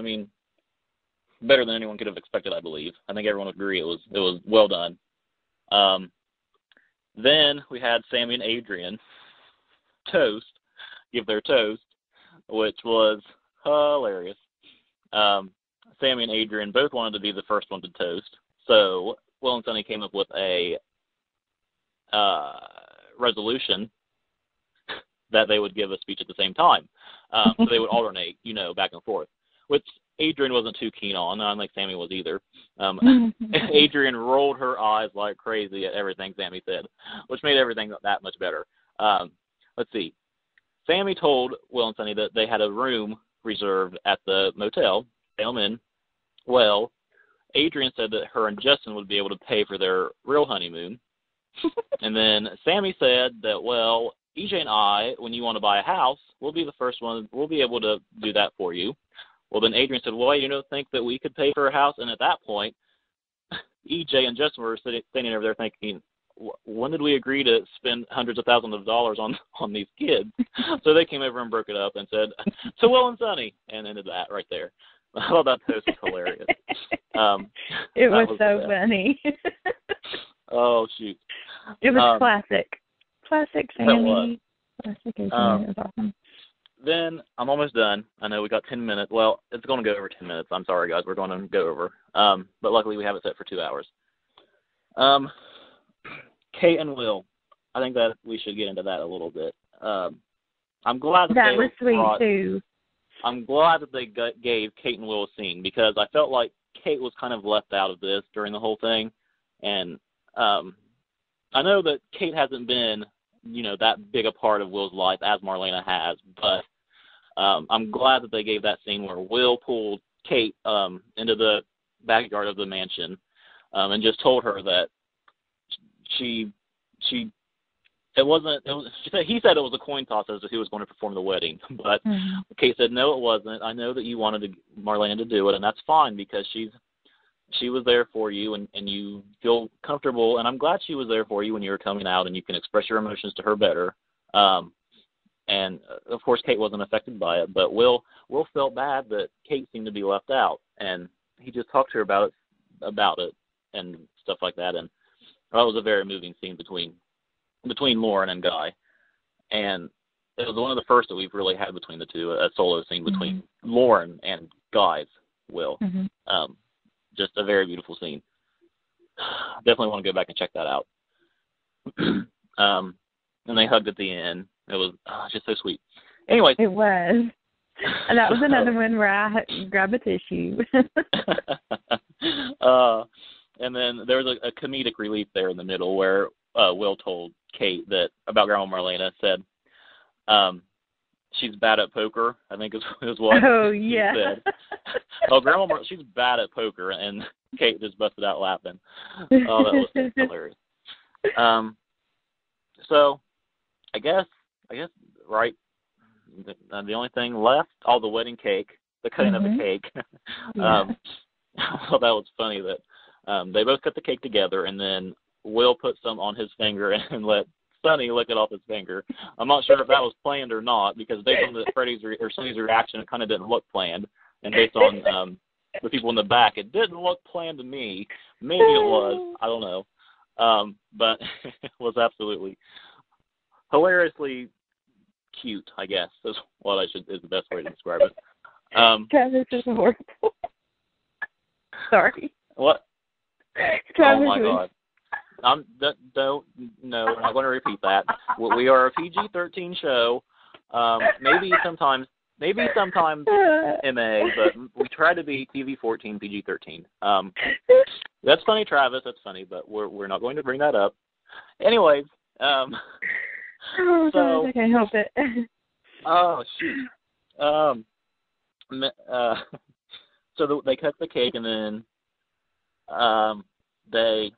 better than anyone could have expected, I believe. I think everyone would agree it was well done. Then we had Sammy and Adrian give their toast, which was hilarious. Sammy and Adrian both wanted to be the first one to toast, so Will and Sonny came up with a resolution that they would give a speech at the same time. So they would alternate, back and forth, which Adrian wasn't too keen on. I don't think Sammy was either. Adrian rolled her eyes like crazy at everything Sammy said, which made everything that much better. Let's see. Sammy told Will and Sonny that they had a room reserved at the motel. They them in. Well, Adrian said that her and Justin would be able to pay for their real honeymoon. And then Sammy said that, well, EJ and I, when you want to buy a house, we'll be the first one. We'll be able to do that for you. Well, then Adrian said, well, you don't think that we could pay for a house? And at that point, EJ and Justin were standing over there thinking, when did we agree to spend hundreds of thousands of dollars on these kids? So they came over and broke it up and said, to Will and Sonny, and ended that right there. I thought that post was hilarious. It was so funny. Oh, shoot. It was classic. Classic Sammy. That was. Classic Sammy. It was awesome. Then I'm almost done. I know we got 10 minutes. Well, it's going to go over 10 minutes. I'm sorry, guys. We're going to go over. But luckily we have it set for 2 hours. Kate and Will. I think that we should get into that a little bit. I'm glad that was sweet, too. I'm glad that they gave Kate and Will a scene because I felt like Kate was kind of left out of this during the whole thing. And I know that Kate hasn't been, that big a part of Will's life as Marlena has, but I'm glad that they gave that scene where Will pulled Kate into the backyard of the mansion and just told her that he said it was a coin toss as to who was going to perform the wedding, but Kate said, no, it wasn't. I know that you wanted Marlena to do it, and that's fine because she was there for you and you feel comfortable, and I'm glad she was there for you when you were coming out and you can express your emotions to her better. And, of course, Kate wasn't affected by it, but Will felt bad that Kate seemed to be left out, and he just talked to her about it and stuff like that, and that was a very moving scene between Lauren and Guy, and it was one of the first that we've really had between the two, a solo scene between Lauren and Guy's Will. Just a very beautiful scene. Definitely want to go back and check that out. And they hugged at the end. It was just so sweet. Anyway. It was. And that was another one where I grabbed a tissue. And then there was a comedic relief there in the middle where Will told Kate about Grandma Marlena, said she's bad at poker, I think is what he said. Oh, Grandma she's bad at poker, and Kate just busted out laughing. Oh, that was hilarious. So I guess right, the only thing left, the wedding cake, the cutting of the cake. I thought that was funny that they both cut the cake together, and then Will put some on his finger and let Sonny lick it off his finger. I'm not sure if that was planned or not, because based on Sonny's reaction, it kind of didn't look planned, and based on the people in the back, it didn't look planned to me. Maybe it was. I don't know. But it was absolutely hilariously cute, I guess, is the best way to describe it. Travis is horrible. Sorry. What? Travis, oh my God. No, we're not going to repeat that. We are a PG-13 show. Maybe sometimes MA, but we try to be TV-14, PG-13. That's funny, Travis. That's funny, but we're not going to bring that up. Anyways, so I can't help it. Oh shoot. So they cut the cake, and then they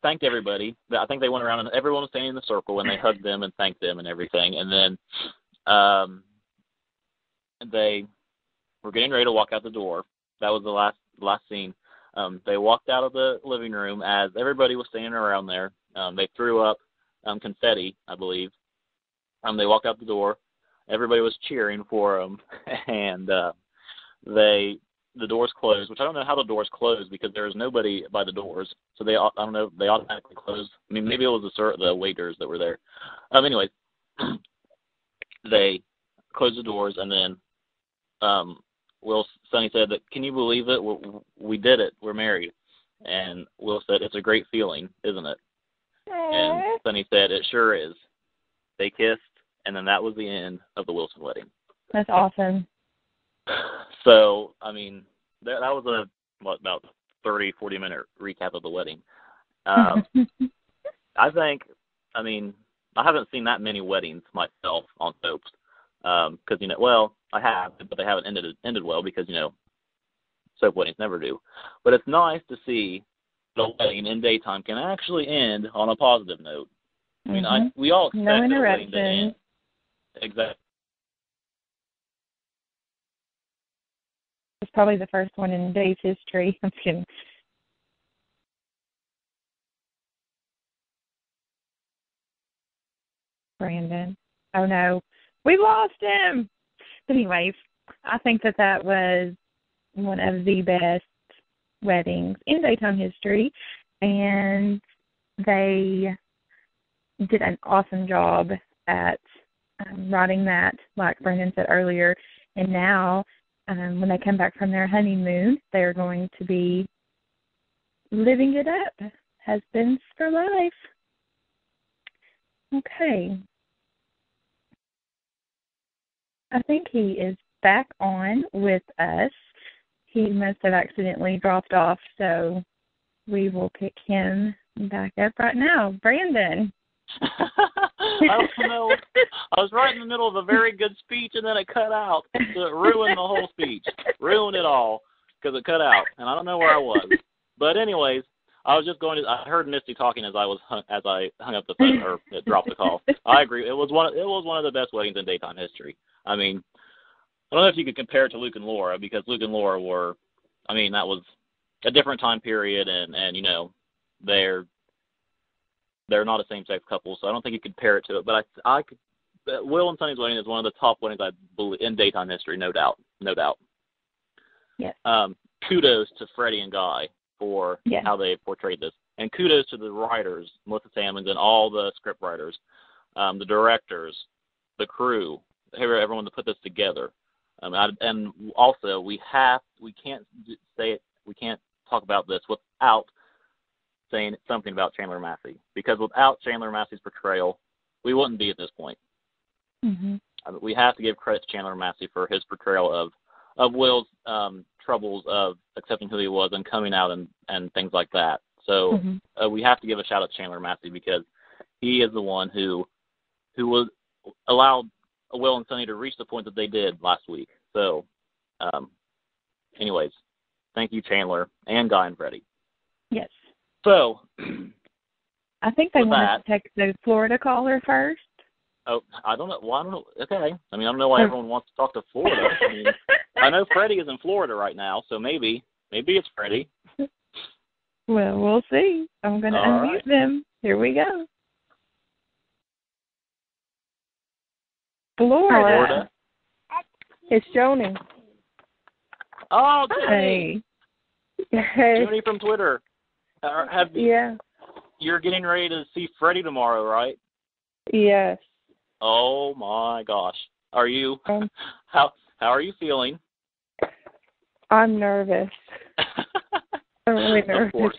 thanked everybody. I think they went around and everyone was standing in the circle, and they hugged them and thanked them and everything. And then they were getting ready to walk out the door. That was the last scene. They walked out of the living room as everybody was standing around there. They threw up confetti, I believe. They walked out the door. Everybody was cheering for them, and the doors closed, which I don't know how the doors closed because there was nobody by the doors. So they automatically closed. I mean, maybe it was the waiters that were there. Anyways, they closed the doors, and then Sonny said that, can you believe it? We did it. We're married. And Will said, it's a great feeling, isn't it? And Sonny said, it sure is. They kissed, and then that was the end of the Wilson wedding. That's awesome. So, I mean, that was about 30, 40-minute recap of the wedding. I haven't seen that many weddings myself on soaps. Because, I have, but they haven't ended well because, soap weddings never do. But it's nice to see the wedding in daytime can actually end on a positive note. I mean, we all expect the wedding to end. Exactly. It's probably the first one in Dave's history. I'm kidding. Brandon. Oh, no. We lost him! But anyways, I think that was one of the best weddings in daytime history, and they did an awesome job at writing that, like Brandon said earlier. And now, when they come back from their honeymoon, they're going to be living it up. Husbands for life. Okay. I think he is back on with us. He must have accidentally dropped off, so we will pick him back up right now. Brandon. I don't know. I was right in the middle of a very good speech, and then it cut out. So it ruined the whole speech. Ruined it all because it cut out, and I don't know where I was. But anyways, I was just going to. I heard Misty talking as I hung up the phone or dropped the call. I agree. It was one of the best weddings in daytime history. I mean, I don't know if you could compare it to Luke and Laura, because Luke and Laura were, I mean, that was a different time period, and you know, they're not a same-sex couple, so I don't think you could compare it to it. But I could. Will and Sunny's wedding is one of the top weddings I believe in daytime history, no doubt. Yes. Kudos to Freddie and Guy for how they portrayed this, and kudos to the writers, Melissa Sammons, and all the script writers, the directors, the crew, everyone to put this together. And also, we can't talk about this without saying something about Chandler Massey, because without Chandler Massey's portrayal, we wouldn't be at this point. Mm-hmm. We have to give credit to Chandler Massey for his portrayal of Will's troubles of accepting who he was and coming out and things like that. So we have to give a shout out to Chandler Massey, because he is the one who was allowed Will and Sunny to reach the point that they did last week. So, anyways, thank you, Chandler, and Guy and Freddie. Yes. So, I think they wanted to take the Florida caller first. Oh, I don't know. Well, I don't know. Okay. I mean, I don't know why everyone wants to talk to Florida. I mean, I know Freddie is in Florida right now, so maybe it's Freddie. Well, we'll see. I'm going to unmute them. Here we go. Florida. It's Joni. Oh, Joni. Hey. Joni from Twitter. You're getting ready to see Freddie tomorrow, right? Yes. Oh my gosh. Are you? How are you feeling? I'm nervous. I'm really nervous. Of course.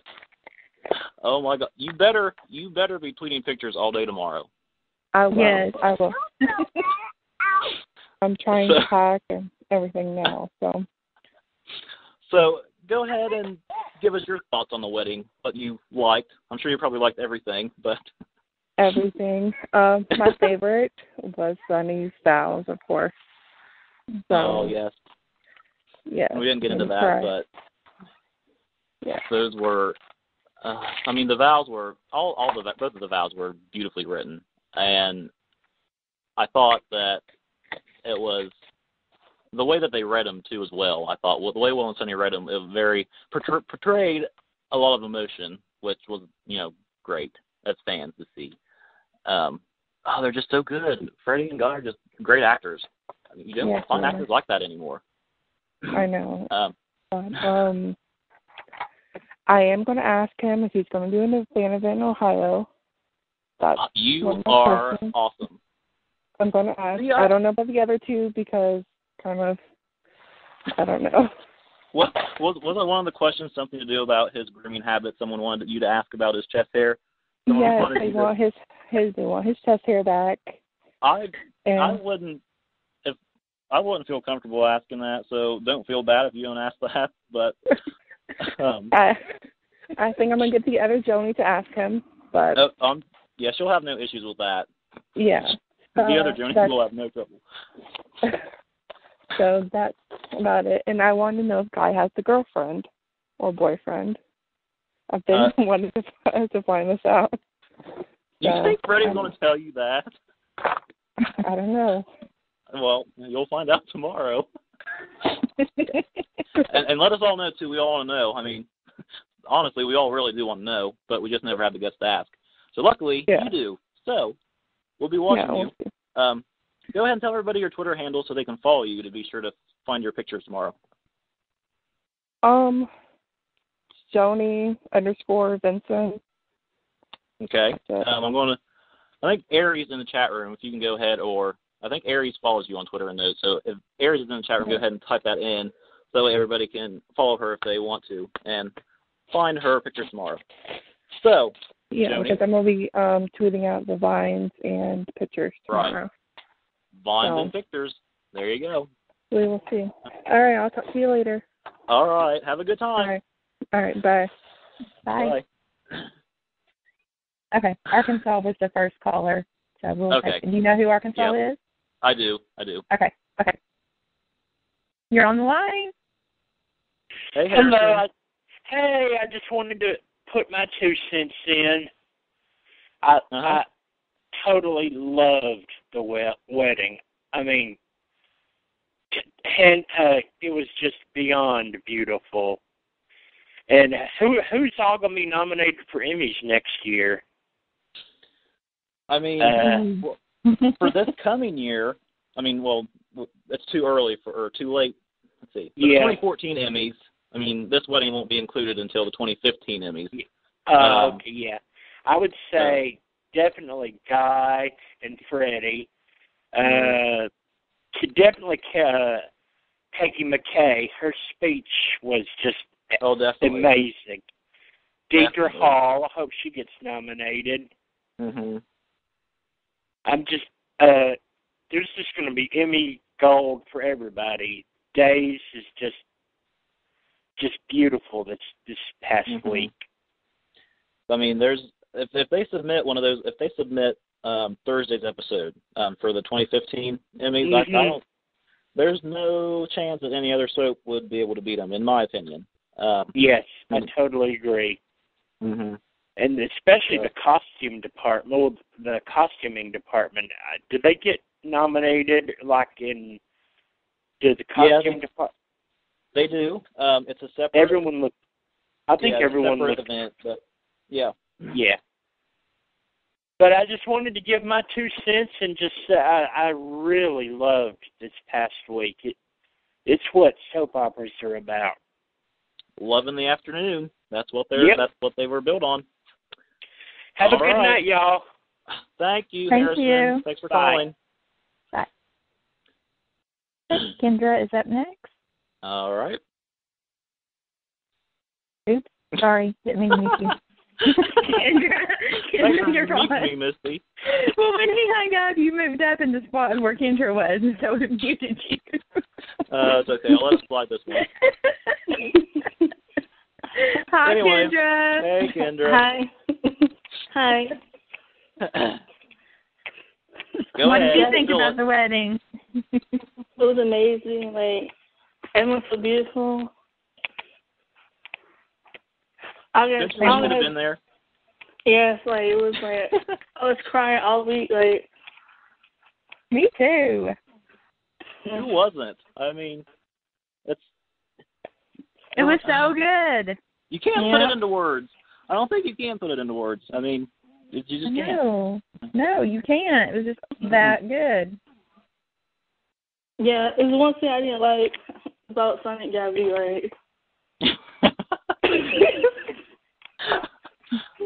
Oh my God. You better be tweeting pictures all day tomorrow. I will. Yes. I will. I'm trying to pack and everything now. So go ahead and give us your thoughts on the wedding, what you liked. I'm sure you probably liked everything, but everything. My favorite was Sunny's vows, of course. So, yes. Yeah. We didn't get into that, but those were. I mean, the vows were both of the vows were beautifully written, and I thought that it was the way that they read them too as well. I thought the way Will and Sunny read them, it very portrayed a lot of emotion, which was great as fans to see. They're just so good. Freddie and Guy are just great actors. I mean, you don't find actors like that anymore. I know. I am going to ask him if he's going to do an event in Ohio. You are awesome. I'm going to ask. I don't know about the other two because I don't know. Was one of the questions something to do about his grooming habits? Someone wanted you to ask about his chest hair. Yes, they want his chest hair back. I wouldn't feel comfortable asking that, so don't feel bad if you don't ask that. But I think I'm gonna get the other Joni to ask him. But she'll have no issues with that. Yeah, the other Joni will have no trouble. So that's about it. And I want to know if Guy has a girlfriend or boyfriend. I've been wanting to find this out. You think Freddie's going to tell you that? I don't know. Well, you'll find out tomorrow. and let us all know, too. We all want to know. I mean, honestly, we all really do want to know, but we just never had the guts to ask. So luckily, you do. So we'll be watching Yeah, you. Go ahead and tell everybody your Twitter handle so they can follow you to be sure to find your pictures tomorrow. Joni_Vincent. Okay. I think Aries in the chat room, if you can go ahead, or I think Aries follows you on Twitter and those. So if Aries is in the chat room, go ahead and type that in so that way everybody can follow her if they want to and find her picture tomorrow. So, yeah, Joni, because I'm going to be tweeting out the vines and pictures tomorrow. Right. Vines and pictures. There you go. We will see. All right, I'll talk to you later. All right. Have a good time. All right, bye. Bye. Okay, Arkansas was the first caller. So we'll take. Do you know who Arkansas is? I do. Okay. You're on the line. Hey, Harrison. Hello. Hey, I just wanted to put my 2 cents in. I totally loved the wedding. I mean, and it was just beyond beautiful. And who's all going to be nominated for Emmys next year? I mean, for this coming year, it's too early or too late. Let's see. The 2014 Emmys, this wedding won't be included until the 2015 Emmys. Okay, yeah. I would say definitely Guy and Freddie. Definitely Peggy McKay. Her speech was just amazing. Deidre Hall, I hope she gets nominated. Mm-hmm. I'm just, there's just going to be Emmy gold for everybody. Days is just beautiful this past week. I mean, if they submit one of those, if they submit Thursday's episode for the 2015 Emmys, there's no chance that any other soap would be able to beat them, in my opinion. Yes, I totally agree. Mm-hmm. And especially the costume department, the costuming department. Did they get nominated the costume department? They do. It's a separate. Everyone looked. I think everyone looked. Event, but yeah. Yeah. But I just wanted to give my 2 cents and just say I really loved this past week. It's what soap operas are about. Love in the afternoon. That's what they were built on. Have a good night, y'all. Thank you, Thank Harrison. you. Thanks for calling. Bye. Kendra is up next. All right. Oops, sorry, didn't mean to mute you. Thanks for muting me, Misty. Well, when he hung up, you moved up in the spot where Kendra was, and so it muted you. It's okay. I'll let us slide this one. Hi, anyway, Kendra. Hey, Kendra. Hi. What did you think about the wedding? It was amazing. Everyone's so beautiful. Don't you wish you would have been there? Yes, it was I was crying all week. Me too. Who wasn't? It was so good. You can't put it into words. I don't think you can put it into words. You just can't. No, you can't. It was just that good. Yeah, it was one thing I didn't like about Sonic Gabby,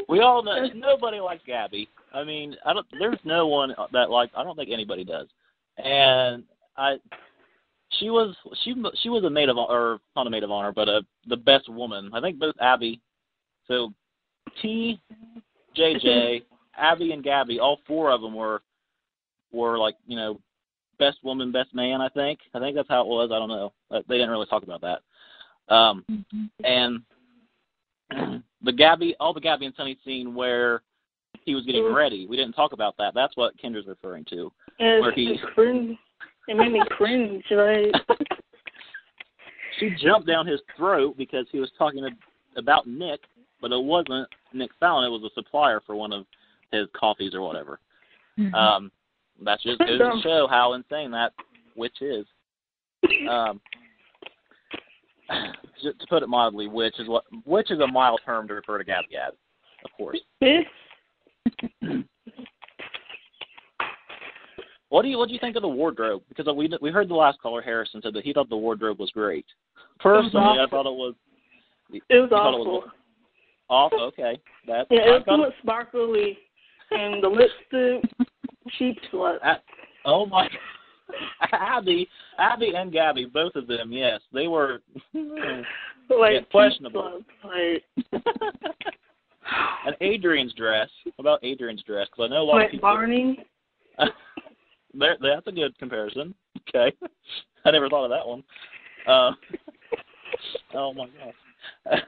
We all know nobody likes Gabby. There's no one that I don't think anybody does. And she was a maid of honor, or not a maid of honor, but the best woman. I think both Abby, so T, JJ, Abby, and Gabby, all 4 of them were best woman, best man. I think that's how it was. I don't know. They didn't really talk about that. And the Gabby and Sunny scene where he was getting ready. We didn't talk about that. That's what Kendra's referring to. It made me cringe, She jumped down his throat because he was talking about Nick, but it wasn't Nick Fallon. It was a supplier for one of his coffees or whatever. Mm-hmm. That just goes to show how insane that witch is. To put it mildly, witch is a mild term to refer to Gabby as, of course. What do you think of the wardrobe? Because we heard the last caller, Harrison, said that he thought the wardrobe was great. Personally, I thought it was. It was awful. Awful. Okay. That's. Yeah, it was too much sparkly, and the lipstick, cheap slut. Oh my. Abby and Gabby, both of them, yes, they were questionable. And Adrian's dress. What about Adrian's dress? Because I know a lot of people. Barney. That's a good comparison. Okay, I never thought of that one. Oh my gosh.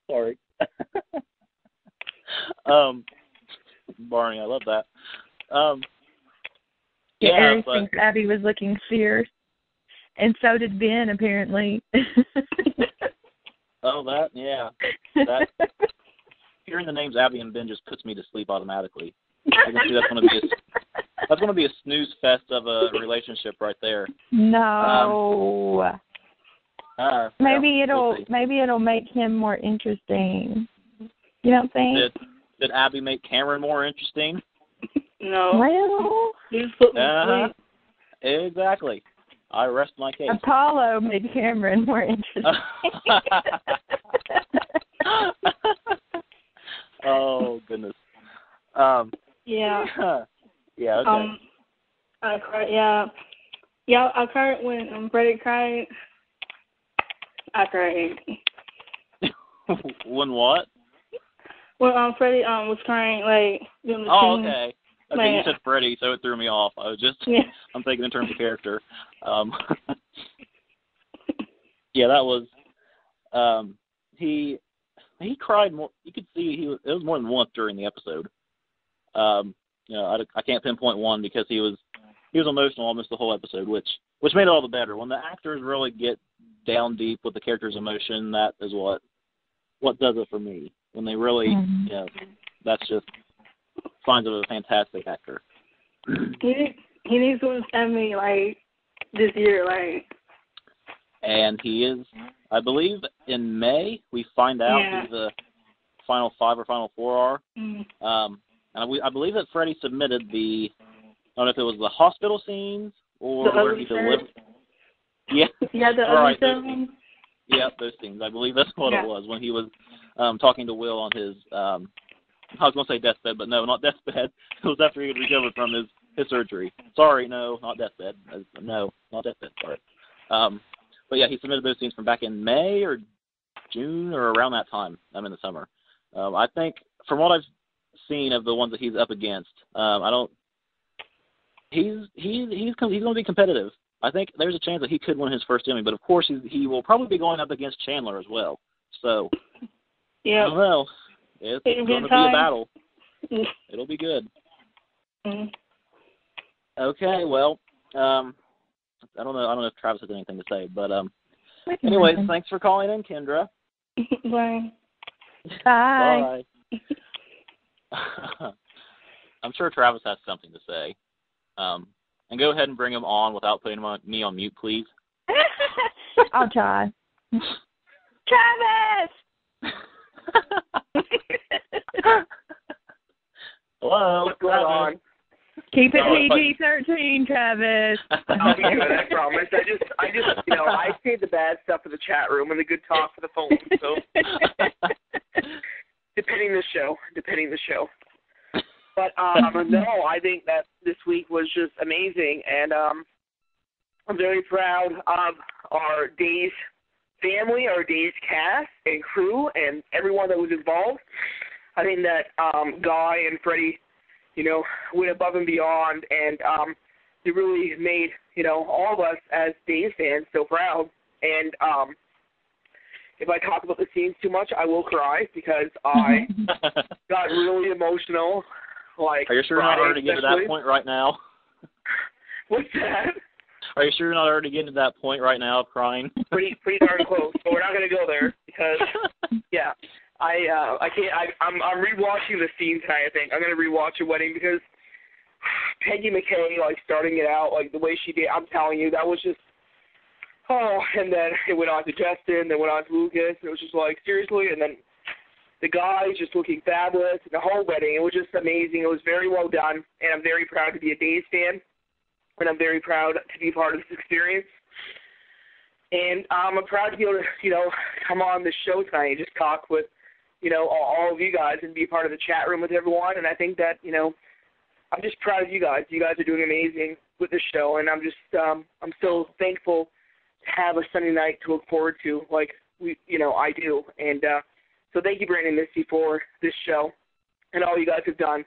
Sorry. Barney, I love that. Eric thinks Abby was looking fierce, and so did Ben, apparently. Oh, that. Hearing the names Abby and Ben just puts me to sleep automatically. I can see that's going to be a snooze fest of a relationship right there. No. Maybe we'll it'll make him more interesting. You don't think? Did Abby make Cameron more interesting? No. Well, he's put me asleep. Exactly. I rest my case. Apollo made Cameron more interesting. Oh goodness. Yeah. Yeah. Okay. I cried. Yeah. Yeah. I cried when Freddie cried. I cried. When what? When Freddie was crying, like doing the scene. Okay. Okay, you said Freddie, so it threw me off. I was just, I'm thinking in terms of character. Yeah, that was, he cried more. You could see it was more than once during the episode. I can't pinpoint one because he was emotional almost the whole episode, which made it all the better. When the actors really get down deep with the character's emotion, that is what does it for me. When they really, that's just signs of a fantastic actor. He needs to win Emmy like this year, like. And he is, I believe, in May we find out who the final 5 or final 4 are. And I believe that Freddie submitted I don't know if it was the hospital scenes or where he delivered. Yeah, the right. other scenes. Yeah, those scenes. I believe that's what it was when he was talking to Will on his. I was going to say deathbed, but no, not deathbed. It was after he had recovered from his surgery. Sorry, no, not deathbed. No, not deathbed. Sorry. But yeah, he submitted those scenes from back in May or June or around that time. In the summer. I think from what I've seen of the ones that he's up against, he's going to be competitive. I think there's a chance that he could win his first Emmy, but of course he will probably be going up against Chandler as well. So I don't know. It's going to be a battle. It'll be good. Okay, well, I don't know if Travis has anything to say, but anyways, thanks for calling in, Kendra. Bye. Bye. I'm sure Travis has something to say. And go ahead and bring him on without putting me on mute, please. I'll try. Travis! Hello. What's going on? Keep it PG-13, Travis. I'll be good, I promise. I just, I say the bad stuff for the chat room and the good talk for the phone. So, depending the show. But no, I think that this week was just amazing, and I'm very proud of our Days family, our Days cast and crew, and everyone that was involved. I think that Guy and Freddie, went above and beyond, and they really made, all of us as Days fans so proud. And if I talk about the scenes too much, I will cry because I got really emotional. Like, are you sure you're not already getting to that point right now? What's that? Are you sure you're not already getting to that point right now of crying? Pretty darn close. But we're not going to go there because, I can't. I'm rewatching the scene tonight. I think I'm going to rewatch a wedding because Peggy McKay, like starting it out like the way she did. I'm telling you, that was just and then it went on to Justin, then went on to Lucas, and it was just like seriously, and then the guys just looking fabulous, and the whole wedding. It was just amazing. It was very well done, and I'm very proud to be a Days fan, and I'm very proud to be part of this experience. And I'm proud to be able to, come on this show tonight and just talk with, all of you guys and be part of the chat room with everyone. And I think that, I'm just proud of you guys. You guys are doing amazing with this show, and I'm just, I'm so thankful to have a Sunday night to look forward to, like I do. And so thank you, Brandon Misty, for this show and all you guys have done.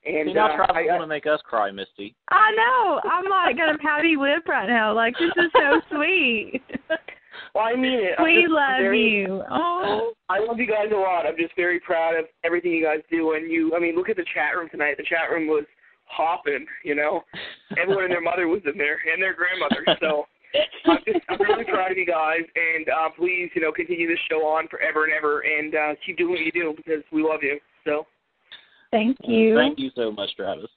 And now Travis want to make us cry, Misty. I know. I'm like got a pouty lip right now. Like, this is so sweet. Well, I mean it. We love you. Oh. I love you guys a lot. I'm just very proud of everything you guys do. And look at the chat room tonight. The chat room was hopping, Everyone and their mother was in there, and their grandmother. So I'm really proud of you guys. And please, continue this show on forever and ever, and keep doing what you do because we love you. So. Thank you. Thank you so much, Travis.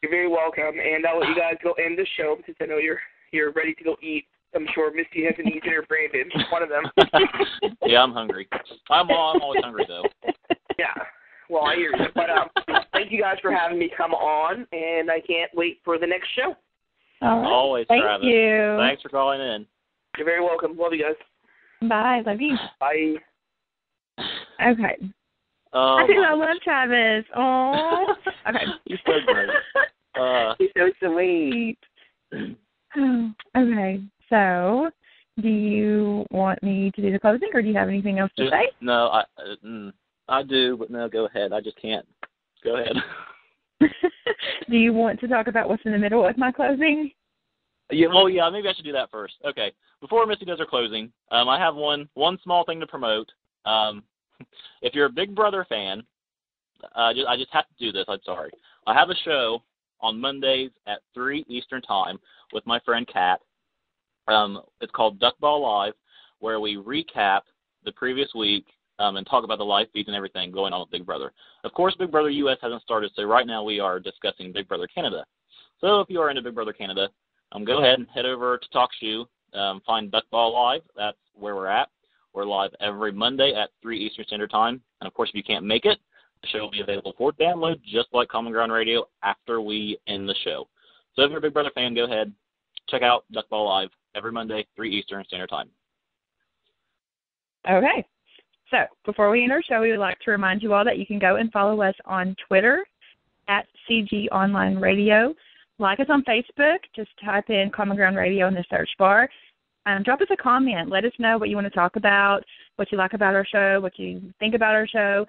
You're very welcome. And I'll let you guys go end the show because I know you're ready to go eat. I'm sure Misty hasn't eaten, or Brandon, one of them. Yeah, I'm hungry. I'm always hungry, though. Yeah. Well, I hear you. But thank you guys for having me come on, and I can't wait for the next show. All right. Always, Thank Travis. you. Thanks for calling in. You're very welcome. Love you guys. Bye. Love you. Bye. Okay. I think I love Travis. Oh. Okay. He's so great. He's so sweet. Okay. So, do you want me to do the closing, or do you have anything else to say? No, I do, but no, go ahead. I just can't. Go ahead. Do you want to talk about what's in the middle of my closing? Yeah, well, yeah, maybe I should do that first. Okay. Before Misty does her closing, I have one small thing to promote. If you're a Big Brother fan, I just have to do this. I'm sorry. I have a show on Mondays at 3 Eastern Time with my friend Kat. It's called Duckball Live, where we recap the previous week and talk about the live feeds and everything going on with Big Brother. Of course, Big Brother US hasn't started, so right now we are discussing Big Brother Canada. So if you are into Big Brother Canada, go ahead and head over to TalkShoe, find Duckball Live. That's where we're at. We're live every Monday at 3 Eastern Standard Time. And, of course, if you can't make it, the show will be available for download just like Common Ground Radio after we end the show. So if you're a Big Brother fan, go ahead, check out Duckball Live every Monday, 3 Eastern Standard Time. Okay. So before we end our show, we would like to remind you all that you can go and follow us on Twitter at CG Online Radio. Like us on Facebook. Just type in Common Ground Radio in the search bar. Drop us a comment. Let us know what you want to talk about, what you like about our show, what you think about our show.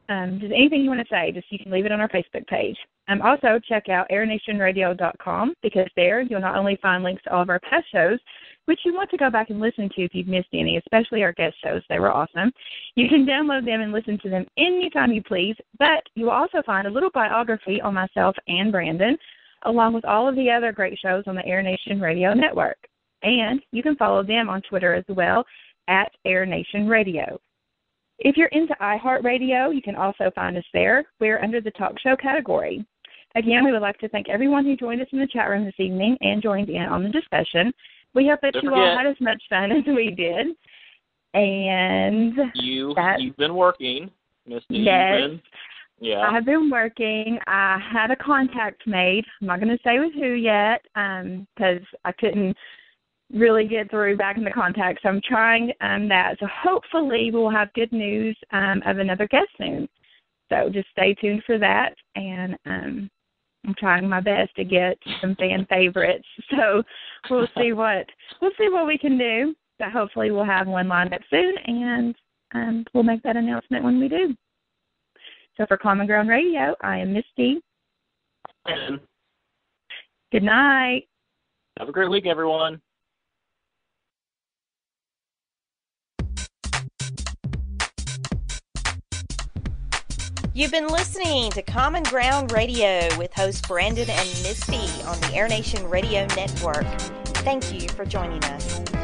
Just anything you want to say, you can leave it on our Facebook page. Also, check out airnationradio.com because there you'll not only find links to all of our past shows, which you want to go back and listen to if you've missed any, especially our guest shows. They were awesome. You can download them and listen to them anytime you please, but you will also find a little biography on myself and Brandon, along with all of the other great shows on the Air Nation Radio Network. And you can follow them on Twitter as well at Air Nation Radio. If you're into iHeartRadio, you can also find us there. We're under the talk show category. Again, we would like to thank everyone who joined us in the chat room this evening and joined in on the discussion. We hope that you all had as much fun as we did. And you've been working, Misty. Yes. Yeah. I've been working. I had a contact made. I'm not going to say with who yet because I couldn't really get through back in the contact. So I'm trying that. So hopefully we'll have good news of another guest soon. So just stay tuned for that. And I'm trying my best to get some fan favorites. So we'll see what we can do. But hopefully we'll have one lined up soon, and we'll make that announcement when we do. So for Common Ground Radio, I am Misty. Good night. Have a great week, everyone. You've been listening to Common Ground Radio with hosts Brandon and Misty on the Air Nation Radio Network. Thank you for joining us.